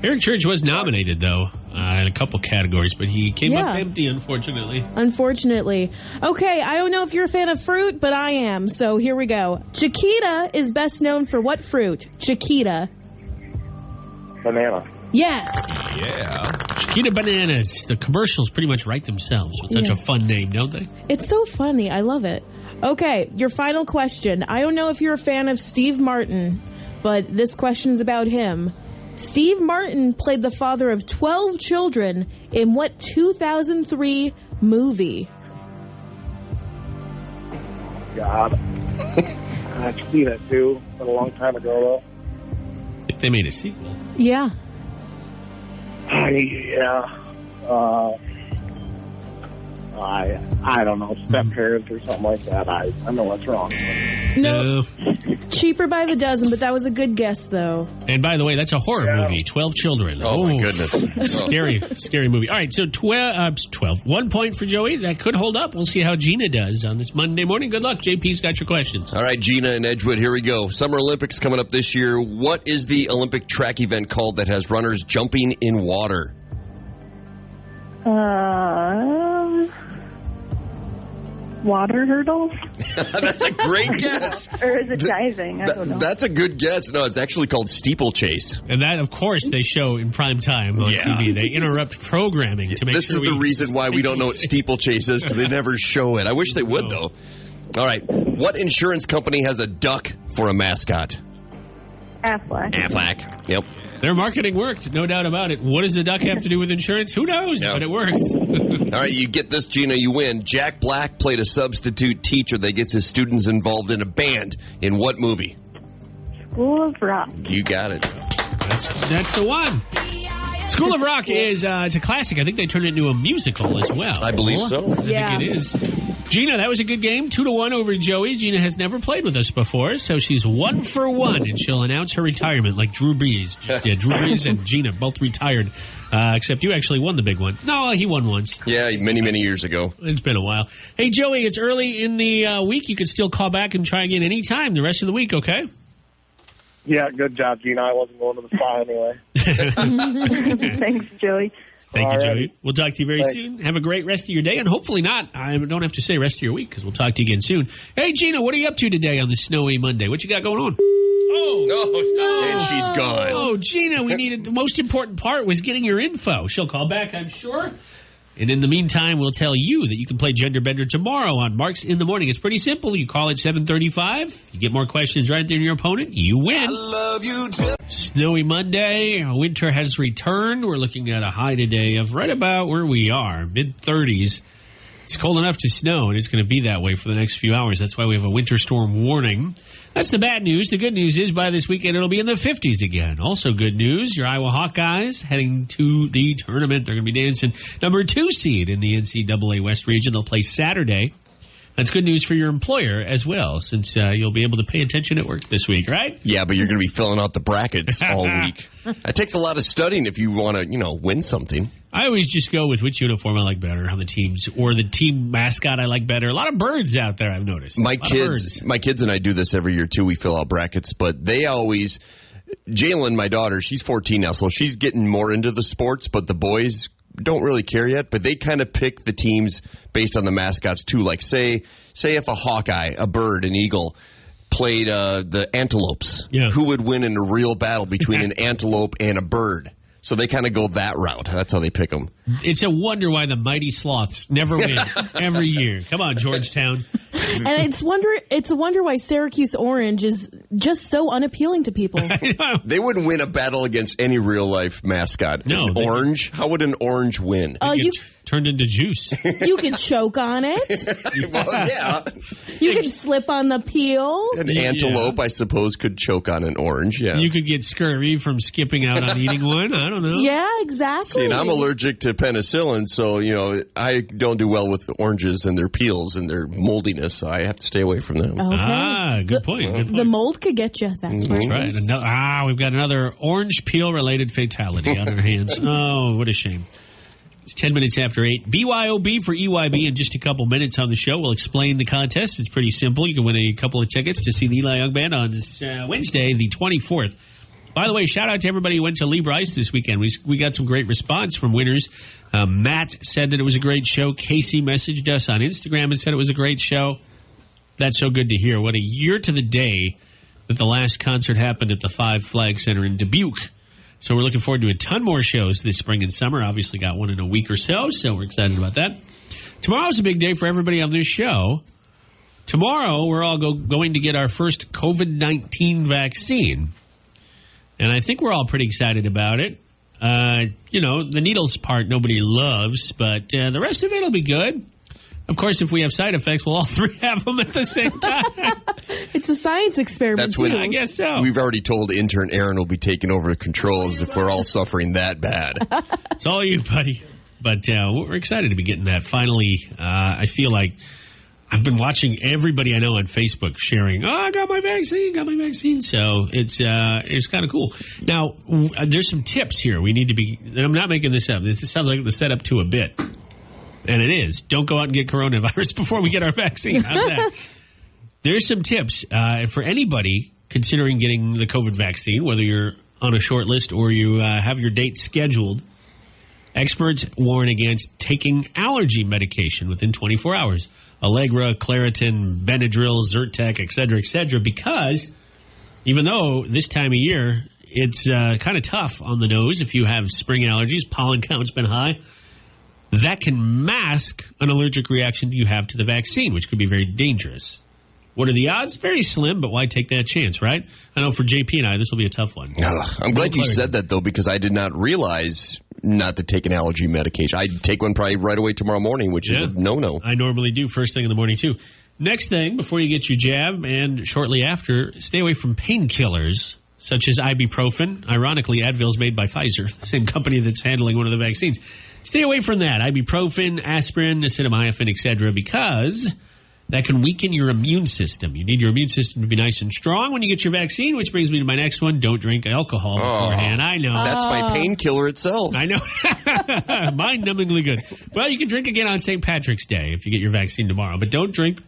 Eric Church was nominated, though, in a couple categories, but he came up empty, unfortunately. Unfortunately. Okay, I don't know if you're a fan of fruit, but I am, so here we go. Chiquita is best known for what fruit? Chiquita. Banana. Yes. Yeah. Chiquita Bananas. The commercials pretty much write themselves with such a fun name, don't they? It's so funny. I love it. Okay, your final question. I don't know if you're a fan of Steve Martin, but this question's about him. Steve Martin played the father of 12 children in what 2003 movie? God. I've seen it, too, but a long time ago, If they made a sequel. Yeah. I don't know, Step Parents or something like that. I know what's wrong. No. Cheaper by the dozen, but that was a good guess, though. And by the way, that's a horror movie, 12 Children. Oh, my goodness. Scary movie. All right, so 12. 1 point for Joey. That could hold up. We'll see how Gina does on this Monday morning. Good luck. JP's got your questions. All right, Gina and Edgewood, here we go. Summer Olympics coming up this year. What is the Olympic track event called that has runners jumping in water? Water hurdles? That's a great guess. Or is it diving? I don't know. That's a good guess. No, it's actually called steeplechase. And that, of course, they show in prime time on TV. They interrupt programming to make this sure is the reason why we don't know what steeplechase is, because they never show it. I wish they would, though. All right. What insurance company has a duck for a mascot? Aflac. Yep. Their marketing worked, no doubt about it. What does the duck have to do with insurance? Who knows? But it works. All right, you get this, Gina, you win. Jack Black played a substitute teacher that gets his students involved in a band. In what movie? School of Rock. You got it. That's the one. School of Rock is it's a classic. I think they turned it into a musical as well. I believe so. I think it is. Gina, that was a good game. 2-1 over Joey. Gina has never played with us before, so she's 1 for 1, and she'll announce her retirement like Drew Brees. Drew Brees and Gina both retired, except you actually won the big one. No, he won once. Yeah, many, many years ago. It's been a while. Hey, Joey, it's early in the week. You could still call back and try again anytime the rest of the week, okay? Yeah, good job, Gina. I wasn't going to the spa anyway. Thanks, Joey. Thank you, Joey. We'll talk to you very soon. Have a great rest of your day, and hopefully not. I don't have to say rest of your week, because we'll talk to you again soon. Hey, Gina, what are you up to today on this snowy Monday? What you got going on? Oh, no. And she's gone. Oh, Gina, we needed the most important part was getting your info. She'll call back, I'm sure. And in the meantime, we'll tell you that you can play Gender Bender tomorrow on Marks in the Morning. It's pretty simple. You call at 7:35. You get more questions right there than your opponent. You win. I love you too. Snowy Monday. Winter has returned. We're looking at a high today of right about where we are, mid-30s. It's cold enough to snow, and it's going to be that way for the next few hours. That's why we have a winter storm warning. That's the bad news. The good news is by this weekend, it'll be in the 50s again. Also good news, your Iowa Hawkeyes heading to the tournament. They're going to be dancing number 2 seed in the NCAA West region. They'll play Saturday. That's good news for your employer as well, since you'll be able to pay attention at work this week, right? Yeah, but you're going to be filling out the brackets all week. It takes a lot of studying if you want to, win something. I always just go with which uniform I like better on the teams, or the team mascot I like better. A lot of birds out there, I've noticed. My kids and I do this every year too. We fill out brackets, but they always Jalen, my daughter, she's 14 now, so she's getting more into the sports, but the boys don't really care yet, but they kind of pick the teams based on the mascots too. Like say if a hawkeye, a bird, an eagle played the antelopes, who would win in a real battle between an antelope and a bird? So they kind of go that route. That's how they pick them. It's a wonder why the mighty sloths never win every year. Come on, Georgetown. And it's a wonder why Syracuse Orange is just so unappealing to people. They wouldn't win a battle against any real life mascot. No, orange? How would an orange win? You turned into juice. You could choke on it. Well, yeah. You could slip on the peel. An antelope, I suppose, could choke on an orange. Yeah. You could get scurvy from skipping out on eating one. I don't know. Yeah, exactly. See, and I'm allergic to penicillin, so I don't do well with oranges and their peels and their moldiness. So I have to stay away from them. Okay. Good point. The mold could get you. That's right. We've got another orange peel related fatality on our hands. Oh, what a shame. It's 10 minutes after 8. BYOB for EYB in just a couple minutes on the show. We'll explain the contest. It's pretty simple. You can win a couple of tickets to see the Eli Young Band on this Wednesday, the 24th. By the way, shout out to everybody who went to Lee Bryce this weekend. We got some great response from winners. Matt said that it was a great show. Casey messaged us on Instagram and said it was a great show. That's so good to hear. What a year to the day that the last concert happened at the Five Flag Center in Dubuque. So we're looking forward to a ton more shows this spring and summer. Obviously got one in a week or so we're excited about that. Tomorrow's a big day for everybody on this show. Tomorrow, we're all going to get our first COVID-19 vaccine. And I think we're all pretty excited about it. The needles part nobody loves, but the rest of it will be good. Of course, if we have side effects, we'll all three have them at the same time. It's a science experiment, That's when, I guess so. We've already told intern Aaron will be taking over the controls if we're all suffering that bad. It's all you, buddy. But we're excited to be getting that. Finally, I feel like I've been watching everybody I know on Facebook sharing, I got my vaccine. So it's kind of cool. Now, there's some tips here we need to be, and I'm not making this up. This sounds like it was set up to a bit. And it is. Don't go out and get coronavirus before we get our vaccine. How's that? There's some tips for anybody considering getting the COVID vaccine, whether you're on a short list or you have your date scheduled. Experts warn against taking allergy medication within 24 hours. Allegra, Claritin, Benadryl, Zyrtec, et cetera, because even though this time of year it's kind of tough on the nose if you have spring allergies, pollen count's been high, that can mask an allergic reaction you have to the vaccine, which could be very dangerous. What are the odds? Very slim, but why take that chance, right? I know for JP and I, this will be a tough one. I'm glad you said that, though, because I did not realize not to take an allergy medication. I'd take one probably right away tomorrow morning, which is a no-no. I normally do first thing in the morning, too. Next thing, before you get your jab and shortly after, stay away from painkillers such as ibuprofen. Ironically, Advil's made by Pfizer, the same company that's handling one of the vaccines. Stay away from that. Ibuprofen, aspirin, acetaminophen, etc., because that can weaken your immune system. You need your immune system to be nice and strong when you get your vaccine, which brings me to my next one. Don't drink alcohol beforehand. I know. That's my painkiller itself. I know. Mind-numbingly good. Well, you can drink again on St. Patrick's Day if you get your vaccine tomorrow, but don't drink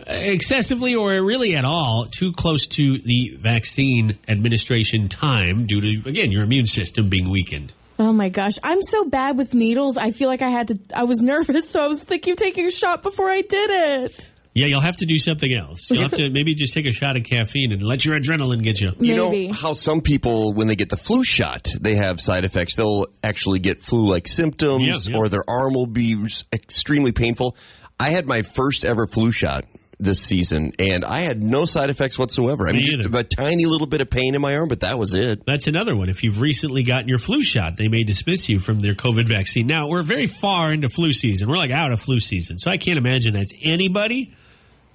excessively or really at all too close to the vaccine administration time due to, again, your immune system being weakened. Oh my gosh. I'm so bad with needles. I feel like I was nervous, so I was thinking of taking a shot before I did it. Yeah, you'll have to do something else. You'll have to maybe just take a shot of caffeine and let your adrenaline get you. You know how some people, when they get the flu shot, they have side effects. They'll actually get flu-like symptoms or their arm will be extremely painful. I had my first ever flu shot this season, and I had no side effects whatsoever. I mean, just a tiny little bit of pain in my arm, but that was it. That's another one. If you've recently gotten your flu shot, they may dismiss you from their COVID vaccine. Now, we're very far into flu season. We're like out of flu season, so I can't imagine that's anybody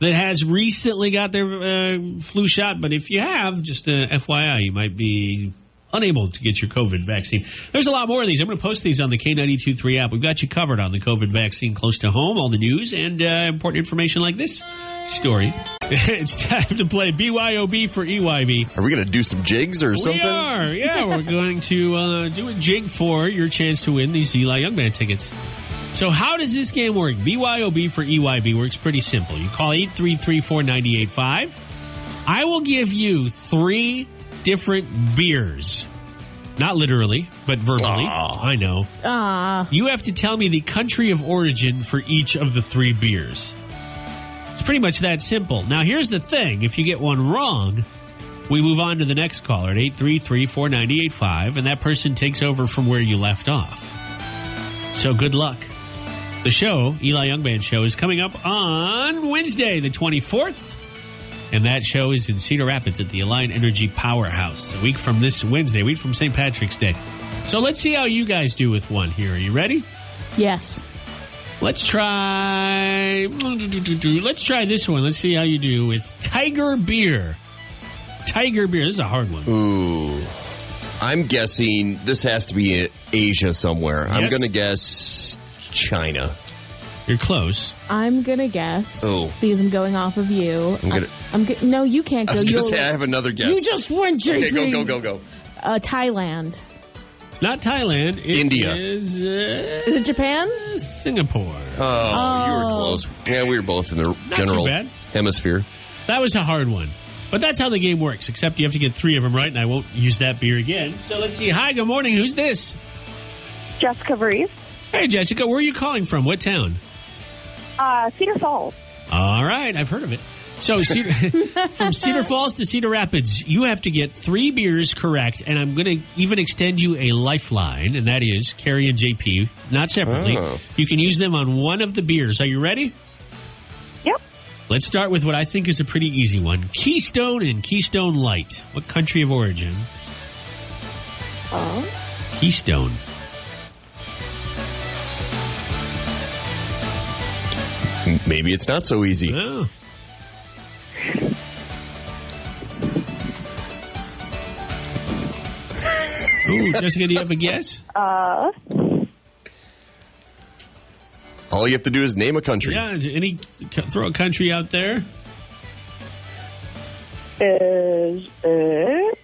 that has recently got their flu shot. But if you have, just FYI, you might be unable to get your COVID vaccine. There's a lot more of these. I'm going to post these on the K92.3 app. We've got you covered on the COVID vaccine close to home, all the news, and important information like this story. It's time to play BYOB for EYB. Are we going to do some jigs or something? We are. Yeah, we're going to do a jig for your chance to win these Eli Young Band tickets. So how does this game work? BYOB for EYB works pretty simple. You call 833-4985. I will give you 3 different beers. Not literally, but verbally. Aww. I know. You have to tell me the country of origin for each of the 3 beers. It's pretty much that simple. Now, here's the thing. If you get one wrong, we move on to the next caller at 833-490-85, and that person takes over from where you left off. So good luck. The show, Eli Young Band Show, is coming up on Wednesday, the 24th. And that show is in Cedar Rapids at the Alliant Energy Powerhouse. A week from this Wednesday, a week from St. Patrick's Day. So let's see how you guys do with one here. Are you ready? Yes. Let's try this one. Let's see how you do with Tiger Beer. Tiger Beer. This is a hard one. Ooh. I'm guessing this has to be Asia somewhere. Yes. I'm going to guess China. You're close. I'm going to guess. Oh. Because I'm going off of you. No, you can't go. I was going to say I have another guess. You just went, JP. Okay, go. Thailand. It's not Thailand. India. Is it Japan? Singapore. Oh, you were close. Yeah, we were both in the not general hemisphere. That was a hard one. But that's how the game works, except you have to get 3 of them right, and I won't use that beer again. So let's see. Hi, good morning. Who's this? Jessica Breeze. Hey, Jessica. Where are you calling from? What town? Cedar Falls. All right. I've heard of it. So from Cedar Falls to Cedar Rapids, you have to get 3 beers correct, and I'm going to even extend you a lifeline, and that is Carrie and JP, not separately. Oh. You can use them on one of the beers. Are you ready? Yep. Let's start with what I think is a pretty easy one. Keystone and Keystone Light. What country of origin? Keystone. Maybe it's not so easy. Oh. Ooh, Jessica, do you have a guess? All you have to do is name a country. Yeah, throw a country out there. Is it?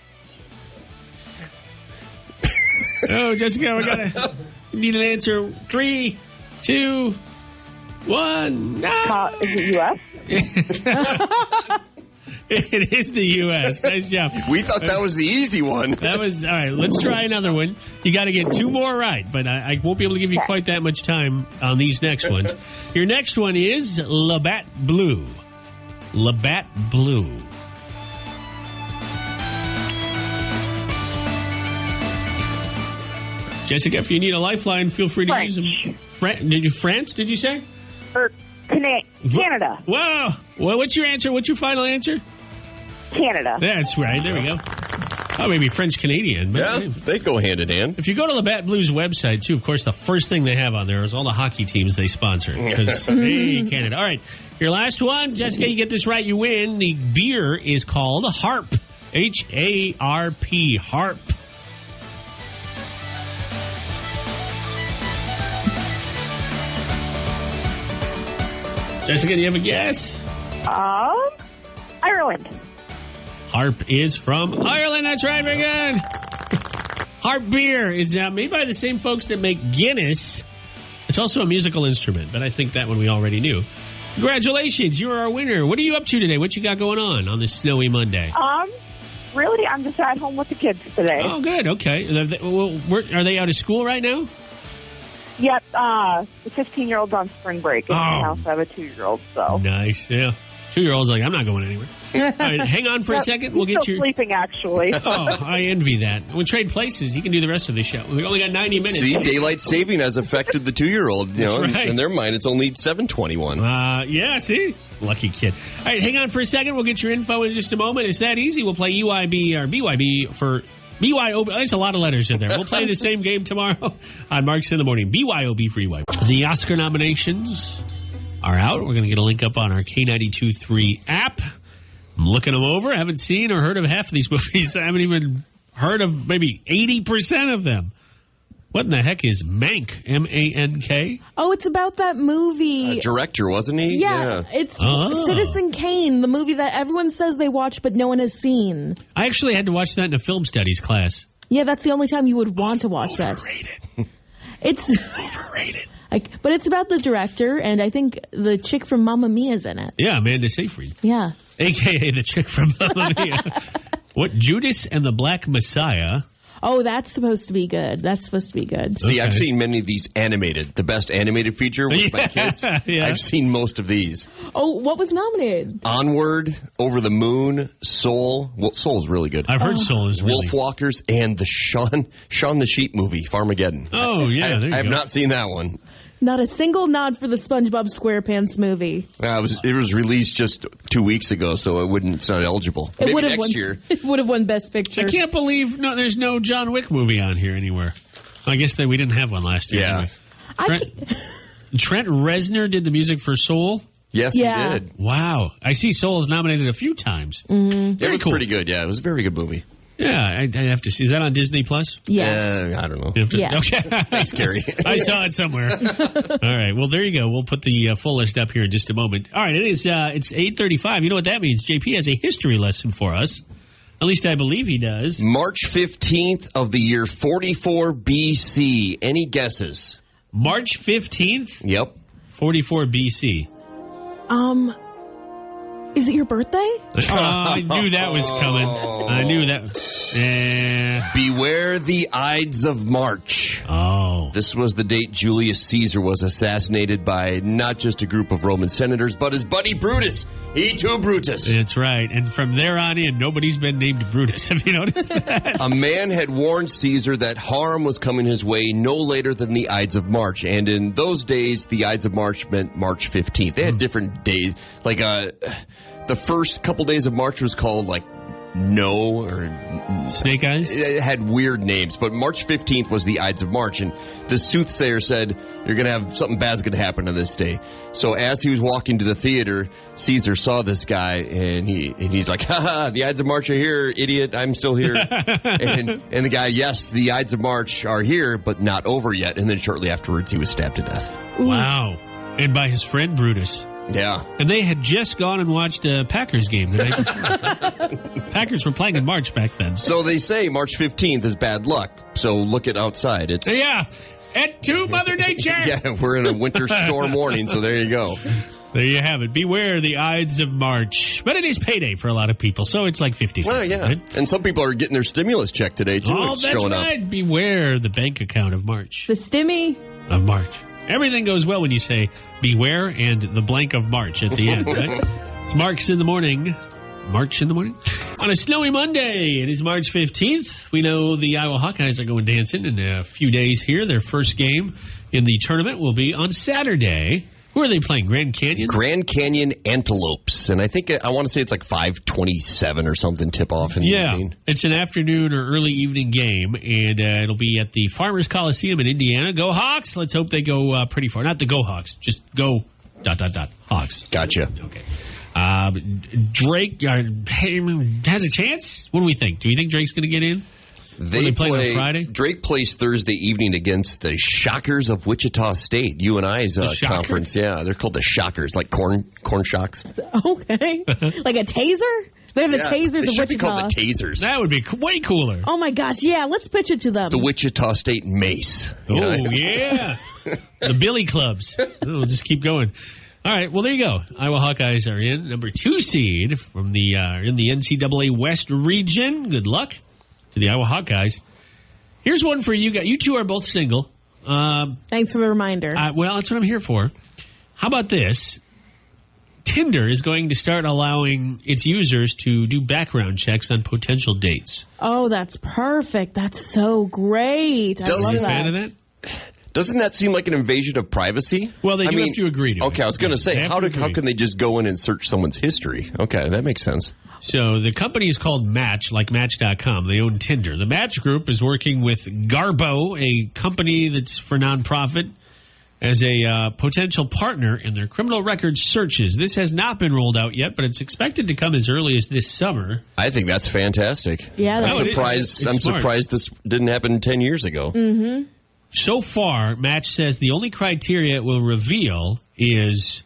Oh, Jessica, we need an answer. 3, 2, 1. No. Is it U.S.? It is the U.S. Nice job. We thought that was the easy one. That was, all right, let's try another one. You got to get 2 more right, but I won't be able to give you quite that much time on these next ones. Your next one is Labatt Blue. Labatt Blue. Jessica, if you need a lifeline, feel free to use them. France, did you say? Canada. Whoa. Well, what's your answer? What's your final answer? Canada. That's right. There we go. Oh, maybe French-Canadian. Yeah, they go hand in hand. If you go to Labatt Blues website, too, of course, the first thing they have on there is all the hockey teams they sponsor. Because, hey, Canada. All right. Your last one. Jessica, you get this right, you win. The beer is called Harp. H-A-R-P. Harp. Jessica, do you have a guess? Ireland. Harp is from Ireland. That's right. Very good. Harp beer is made by the same folks that make Guinness. It's also a musical instrument, but I think that one we already knew. Congratulations. You're our winner. What are you up to today? What you got going on this snowy Monday? Really, I'm just at home with the kids today. Oh, good. Okay. Are they out of school right now? Yep. The 15-year-old's on spring break. In my house, I have a 2-year-old, so. Nice. Yeah. 2-year-old's like, I'm not going anywhere. All right, hang on for a second. We'll get still sleeping, actually. Oh, I envy that. We'll trade places. You can do the rest of the show. We only got 90 minutes. See, daylight saving has affected the 2-year-old. Right. In their mind, it's only 7:21. Yeah, see? Lucky kid. All right, hang on for a second. We'll get your info in just a moment. It's that easy. We'll play UIB or BYB for BYOB. There's a lot of letters in there. We'll play the same game tomorrow on Marks in the Morning. BYOB for UIB. The Oscar nominations are out. We're going to get a link up on our K92.3 app. I'm looking them over. I haven't seen or heard of half of these movies. I haven't even heard of maybe 80% of them. What in the heck is Mank? M-A-N-K? Oh, it's about that movie. Director, wasn't he? Yeah. It's Citizen Kane, the movie that everyone says they watched but no one has seen. I actually had to watch that in a film studies class. Yeah, that's the only time you would want to watch that. Overrated. It's overrated. But it's about the director, and I think the chick from Mamma Mia's in it. Yeah, Amanda Seyfried. Yeah. A.K.A. the chick from Mamma Mia. What? Judas and the Black Messiah. Oh, that's supposed to be good. See, I've seen many of these animated. The best animated feature with my kids. Yeah. I've seen most of these. Oh, what was nominated? Onward, Over the Moon, Soul. Well, Soul's really good. I've heard Soul is really Wolfwalkers, and the Shaun the Sheep movie, Farmageddon. Oh, yeah. I have not seen that one. Not a single nod for the SpongeBob SquarePants movie. It was released just 2 weeks ago, so it's not eligible. Maybe next year. It would have won Best Picture. I can't believe there's no John Wick movie on here anywhere. I guess we didn't have one last year. Yeah. Anyway. Trent Reznor did the music for Soul. Yes, he did. Wow. I see Soul is nominated a few times. Mm-hmm. It was pretty good, yeah. It was a very good movie. Yeah, I have to see. Is that on Disney Plus? Yes. I don't know. Yeah. Okay. Thanks, Gary. I saw it somewhere. All right. Well, there you go. We'll put the full list up here in just a moment. All right. It's 8:35. You know what that means? JP has a history lesson for us. At least I believe he does. March 15th of the year 44 BC. Any guesses? March 15th? Yep. 44 BC. Is it your birthday? I knew that was coming. I knew that. Beware the Ides of March. Oh. This was the date Julius Caesar was assassinated by not just a group of Roman senators, but his buddy Brutus. E tu Brutus. That's right. And from there on in, nobody's been named Brutus. Have you noticed that? A man had warned Caesar that harm was coming his way no later than the Ides of March. And in those days, the Ides of March meant March 15th. They had different days. Like, the first couple days of March was called, like, No or Snake Eyes? It had weird names, but March 15th was the Ides of March, and the soothsayer said, you're going to have something bad's going to happen on this day. So as he was walking to the theater, Caesar saw this guy, and he's like, haha, the Ides of March are here, idiot, I'm still here. and the guy, yes, the Ides of March are here, but not over yet. And then shortly afterwards, he was stabbed to death. Wow. And by his friend Brutus. Yeah. And they had just gone and watched a Packers game the night before. Packers were playing in March back then. So they say March 15th is bad luck. So look it outside. It's Et tu, Mother Nature! Yeah, we're in a winter storm warning, so there you go. There you have it. Beware the Ides of March. But it is payday for a lot of people, so it's like 50. Well, yeah. Right? And some people are getting their stimulus check today, too. Oh, it's that's showing right. up. Beware the bank account of March. The stimmy Of March. Everything goes well when you say beware and the blank of March at the end, right? It's Marks in the Morning. March in the Morning? On a snowy Monday, it is March 15th. We know the Iowa Hawkeyes are going dancing in a few days here. Their first game in the tournament will be on Saturday. Who are they playing? Grand Canyon? Grand Canyon Antelopes. And I think, I want to say it's like 5:27 or something tip-off in the evening. It's an afternoon or early evening game, and it'll be at the Farmers Coliseum in Indiana. Go Hawks! Let's hope they go pretty far. Not the Go Hawks, just go ... Hawks. Gotcha. Okay. Drake has a chance? What do we think? Do we think Drake's going to get in? They play on Friday? Drake plays Thursday evening against the Shockers of Wichita State. UNI's conference. Yeah, they're called the Shockers, like corn shocks. Okay. Like a taser? They're the tasers they of should Wichita. be called the tasers. That would be way cooler. Oh my gosh, yeah, let's pitch it to them. The Wichita State Mace. Oh, yeah. The Billy Clubs. We'll just keep going. All right, well, there you go. Iowa Hawkeyes are in. Number 2 seed from the in the NCAA West region. Good luck to the Iowa Hawkeyes. Here's one for you guys. You two are both single. Thanks for the reminder. Well, that's what I'm here for. How about this? Tinder is going to start allowing its users to do background checks on potential dates. Oh, that's perfect. That's so great. I love Are you a that. fan of that? Doesn't that seem like an invasion of privacy? Well, they do have to agree to it. Okay, I was going to say, how can they just go in and search someone's history? Okay, that makes sense. So the company is called Match, like Match.com. They own Tinder. The Match Group is working with Garbo, a company that's for nonprofit, as a potential partner in their criminal records searches. This has not been rolled out yet, but it's expected to come as early as this summer. I think that's fantastic. Yeah, I'm surprised this didn't happen 10 years ago. Mm-hmm. So far, Match says the only criteria it will reveal is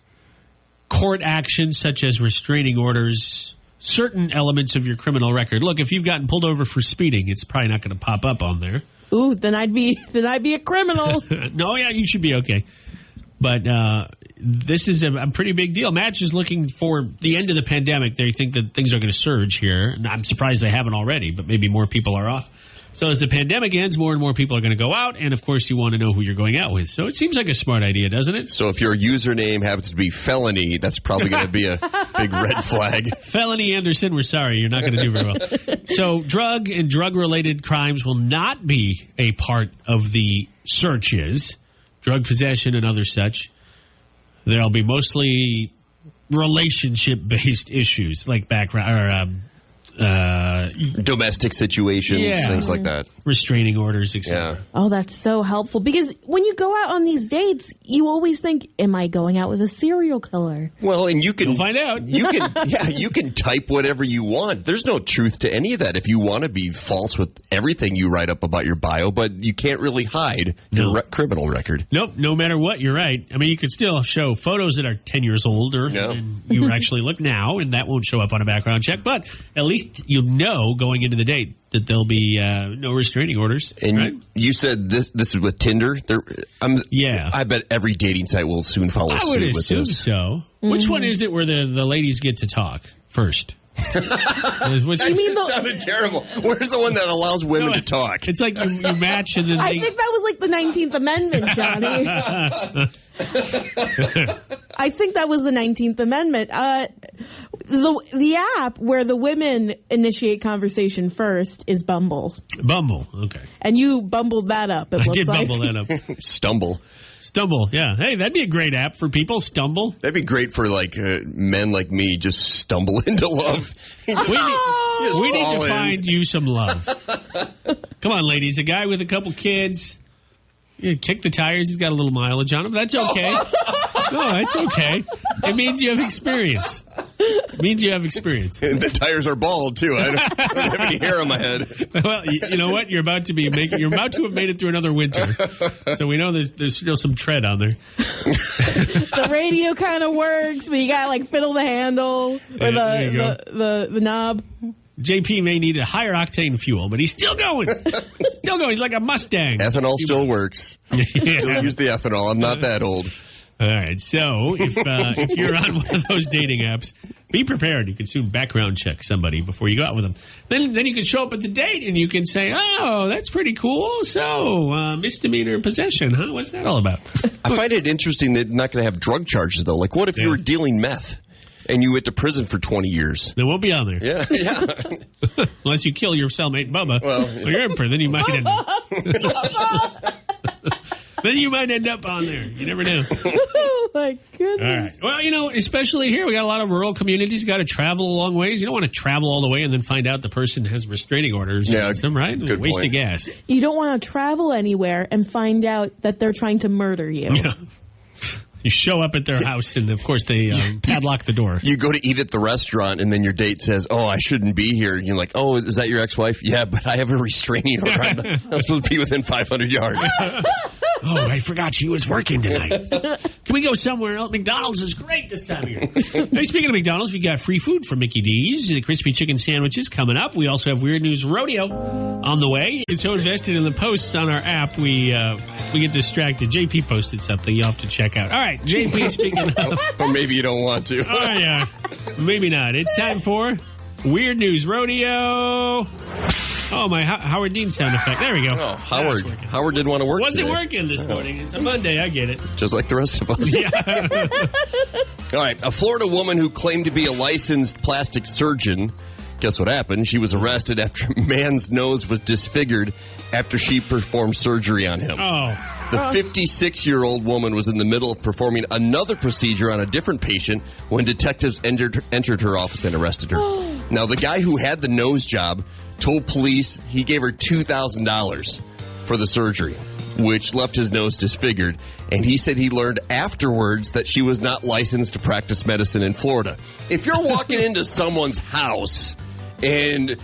court actions such as restraining orders, certain elements of your criminal record. Look, if you've gotten pulled over for speeding, it's probably not going to pop up on there. Ooh, then I'd be a criminal. No, yeah, you should be okay. But this is a pretty big deal. Match is looking for the end of the pandemic. They think that things are going to surge here. And I'm surprised they haven't already, but maybe more people are off. So as the pandemic ends, more and more people are going to go out. And, of course, you want to know who you're going out with. So it seems like a smart idea, doesn't it? So if your username happens to be felony, that's probably going to be a big red flag. Felony Anderson, we're sorry. You're not going to do very well. So drug and drug-related crimes will not be a part of the searches. Drug possession and other such. There'll be mostly relationship-based issues like background domestic situations, things like that. Restraining orders, etc. Yeah. Oh, that's so helpful. Because when you go out on these dates, you always think, am I going out with a serial killer? Well, and you'll find out. You can type whatever you want. There's no truth to any of that if you want to be false with everything you write up about your bio, but you can't really hide your criminal record. Nope, no matter what, you're right. I mean, you could still show photos that are 10 years older, and you actually look now, and that won't show up on a background check, but at least you know going into the date that there'll be no restraining orders. And right? you said this is with Tinder? I bet every dating site will soon follow suit with this. I would assume so. Mm-hmm. Which one is it where the ladies get to talk first? That sounded terrible. Where's the one that allows women to talk? It's like you match and then I think that was like the 19th Amendment, Johnny. I think that was the 19th Amendment. The app where the women initiate conversation first is Bumble. Bumble, okay. And you bumbled that up, it looks like. Bumble that up. Stumble, yeah. Hey, that'd be a great app for people. Stumble. That'd be great for men like me. Just stumble into love. We need to find you some love. Come on, ladies. A guy with a couple kids. Kick the tires. He's got a little mileage on him. That's okay. No, that's okay. It means you have experience. And the tires are bald too. I don't have any hair on my head. Well, you know what? You're about to have made it through another winter. So we know there's still some tread on there. The radio kind of works, but you got to like fiddle the handle or the knob. JP may need a higher octane fuel, but he's still going. He's like a Mustang. Ethanol still works. Still use the ethanol. I'm not that old. All right. So if you're on one of those dating apps, be prepared. You can soon background check somebody before you go out with them. Then you can show up at the date and you can say, "Oh, that's pretty cool. So misdemeanor possession, huh? What's that all about?" I find it interesting that they're not going to have drug charges though. Like, what if you were dealing meth? And you went to prison for 20 years. They won't be on there. Yeah. Unless you kill your cellmate, Bubba. Well, you're in prison. You might end up. Then you might end up on there. You never know. Oh, my goodness. All right. Well, especially here, we got a lot of rural communities. You got to travel a long ways. You don't want to travel all the way and then find out the person has restraining orders. Yeah, right? Good waste point. of gas. You don't want to travel anywhere and find out that they're trying to murder you. Yeah. You show up at their house, and of course they padlock the door. You go to eat at the restaurant, and then your date says, "Oh, I shouldn't be here." And you're like, "Oh, is that your ex-wife?" "Yeah, but I have a restraining order. I'm supposed to be within 500 yards." Oh, I forgot she was working tonight. Can we go somewhere else? McDonald's is great this time of year. Hey, speaking of McDonald's, we got free food from Mickey D's. The crispy chicken sandwiches coming up. We also have Weird News Rodeo on the way. It's so invested in the posts on our app, we get distracted. JP posted something you have to check out. All right, JP, speaking of... Or maybe you don't want to. Oh, yeah. Maybe not. It's time for Weird News Rodeo. Oh, my Howard Dean sound effect. There we go. Oh, Howard didn't want to work Wasn't today. working this morning. It's a Monday. I get it. Just like the rest of us. Yeah. All right. A Florida woman who claimed to be a licensed plastic surgeon. Guess what happened? She was arrested after a man's nose was disfigured after she performed surgery on him. Oh. The 56-year-old woman was in the middle of performing another procedure on a different patient when detectives entered her office and arrested her. Now, the guy who had the nose job told police he gave her $2,000 for the surgery, which left his nose disfigured. And he said he learned afterwards that she was not licensed to practice medicine in Florida. If you're walking into someone's house and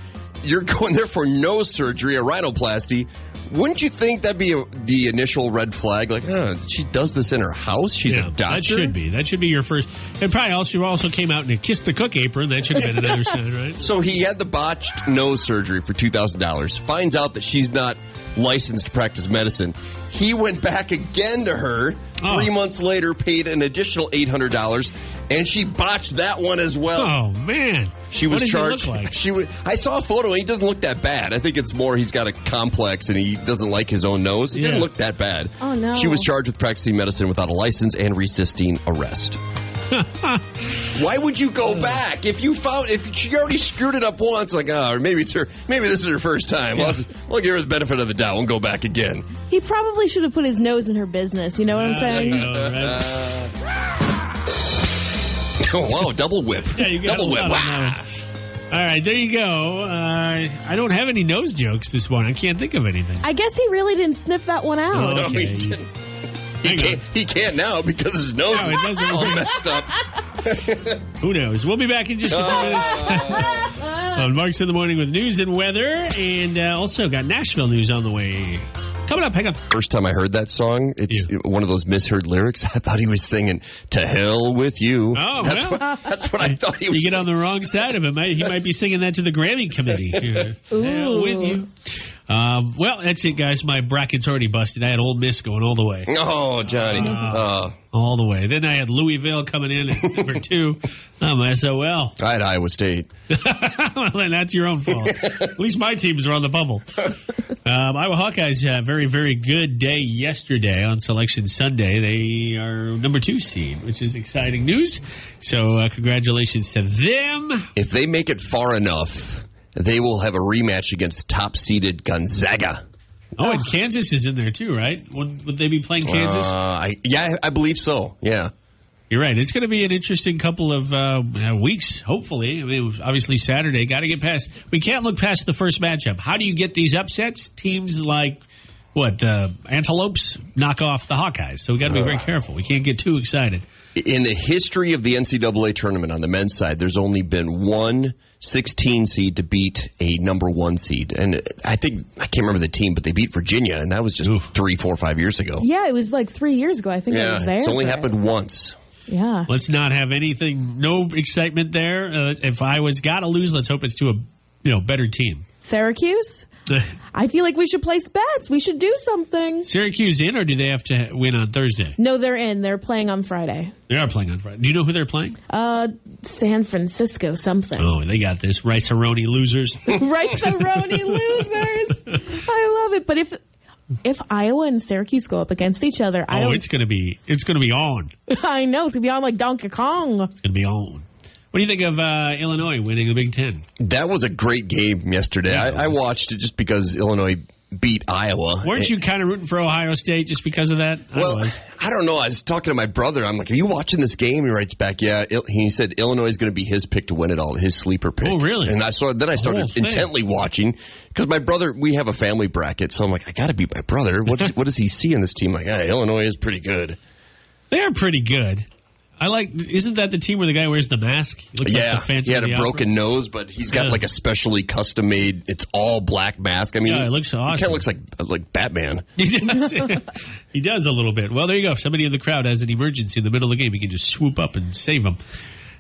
you're going there for nose surgery, a rhinoplasty, wouldn't you think that'd be the initial red flag? Like, she does this in her house? She's a doctor? That should be your first. And probably also came out in a kiss the cook apron. That should have been another sign, right? So he had the botched nose surgery for $2,000. Finds out that she's not licensed to practice medicine. He went back again to her 3 months later, paid an additional $800, and she botched that one as well. Oh, man. She was what does charged. He look like? I saw a photo, and he doesn't look that bad. I think it's more he's got a complex, and he doesn't like his own nose. He didn't look that bad. Oh, no. She was charged with practicing medicine without a license and resisting arrest. Why would you go back if she already screwed it up once? Like, maybe this is her first time. Yeah. We'll give her the benefit of the doubt and go back again. He probably should have put his nose in her business. You know what I'm saying? Wow, double whip. Yeah, you got double whip. All right, there you go. I don't have any nose jokes this morning. I can't think of anything. I guess he really didn't sniff that one out. No, Okay. he didn't. He can't now because his nose is all messed up. Who knows? We'll be back in just a few minutes on Marks in the Morning with news and weather, and also got Nashville news on the way. Coming up, hang on. First time I heard that song, it's one of those misheard lyrics. I thought he was singing "To Hell with You." Oh, that's what I thought he was. You get on the wrong side of him. He might be singing that to the Grammy committee. Hell with you. Well, that's it, guys. My bracket's already busted. I had Ole Miss going all the way. Oh, Johnny. All the way. Then I had Louisville coming in at number 2. I'm SOL. I had Iowa State. Well, then that's your own fault. At least my teams are on the bubble. Iowa Hawkeyes had a very, very good day yesterday on Selection Sunday. They are number 2 seed, which is exciting news. So congratulations to them. If they make it far enough, they will have a rematch against top-seeded Gonzaga. Oh, and Kansas is in there too, right? Would they be playing Kansas? I believe so. Yeah. You're right. It's going to be an interesting couple of weeks, hopefully. I mean, obviously Saturday. Got to get past. We can't look past the first matchup. How do you get these upsets? Teams like, Antelopes knock off the Hawkeyes. So we got to be very careful. We can't get too excited. In the history of the NCAA tournament on the men's side, there's only been one 16 seed to beat a number 1 seed. And I can't remember the team, but they beat Virginia, and that was just 3, 4, 5 years ago. Yeah, it was like 3 years ago. I think I was there. It's only happened once. Yeah. Let's not have anything, no excitement there. If Iowa's got to lose, let's hope it's to a better team. Syracuse? I feel like we should place bets. We should do something. Syracuse in, or do they have to win on Thursday? No, they're in. They're playing on Friday. They are playing on Friday. Do you know who they're playing? San Francisco something. Oh, they got this. Rice-A-Roni losers. Rice-A-Roni losers. I love it. But if Iowa and Syracuse go up against each other, it's going to be on. I know. It's going to be on like Donkey Kong. It's going to be on. What do you think of Illinois winning the Big Ten? That was a great game yesterday. I watched it just because Illinois beat Iowa. Weren't you kind of rooting for Ohio State just because of that? Well, I don't know. I was talking to my brother. I'm like, are you watching this game? He writes back, yeah. He said Illinois is going to be his pick to win it all, his sleeper pick. Oh, really? And I started intently watching because my brother, we have a family bracket. So I'm like, I got to beat my brother. What does he see in this team? Like, Illinois is pretty good. They are pretty good. Isn't that the team where the guy wears the mask? He looks like the Phantom he had of the a broken nose, but he's got like a specially custom made, it's all black mask. I mean, it looks awesome. He kind of looks like Batman. He does a little bit. Well, there you go. If somebody in the crowd has an emergency in the middle of the game, he can just swoop up and save them.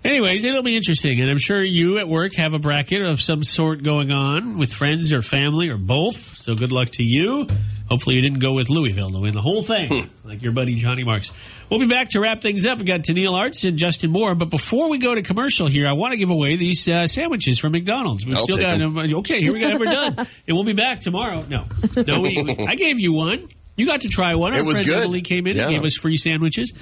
Anyways, it'll be interesting, and I'm sure you at work have a bracket of some sort going on with friends or family or both, so good luck to you. Hopefully you didn't go with Louisville to win the whole thing, like your buddy Johnny Marks. We'll be back to wrap things up. We got Tennille Arts and Justin Moore, but before we go to commercial here, I want to give away these sandwiches from McDonald's. We've still got them. Okay, here we go. We're done. And we'll be back tomorrow. No, I gave you one. You got to try one. Our friend Emily came in and gave us free sandwiches.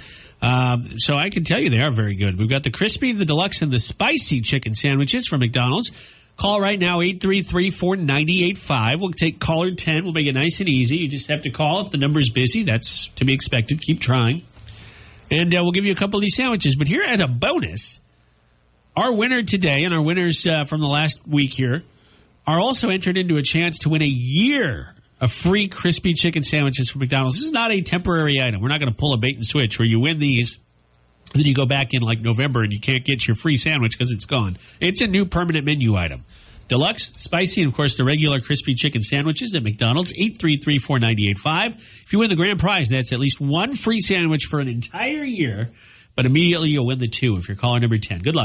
So I can tell you they are very good. We've got the crispy, the deluxe, and the spicy chicken sandwiches from McDonald's. Call right now, 833-490-85. We'll take caller 10. We'll make it nice and easy. You just have to call. If the number's busy, that's to be expected. Keep trying. And we'll give you a couple of these sandwiches. But here as a bonus, our winner today and our winners from the last week here are also entered into a chance to win a year of free crispy chicken sandwiches from McDonald's. This is not a temporary item. We're not going to pull a bait and switch where you win these, then you go back in like November and you can't get your free sandwich because it's gone. It's a new permanent menu item. Deluxe, spicy, and of course the regular crispy chicken sandwiches at McDonald's, 833-490-85. If you win the grand prize, that's at least one free sandwich for an entire year, but immediately you'll win the 2 if you're caller number 10. Good luck.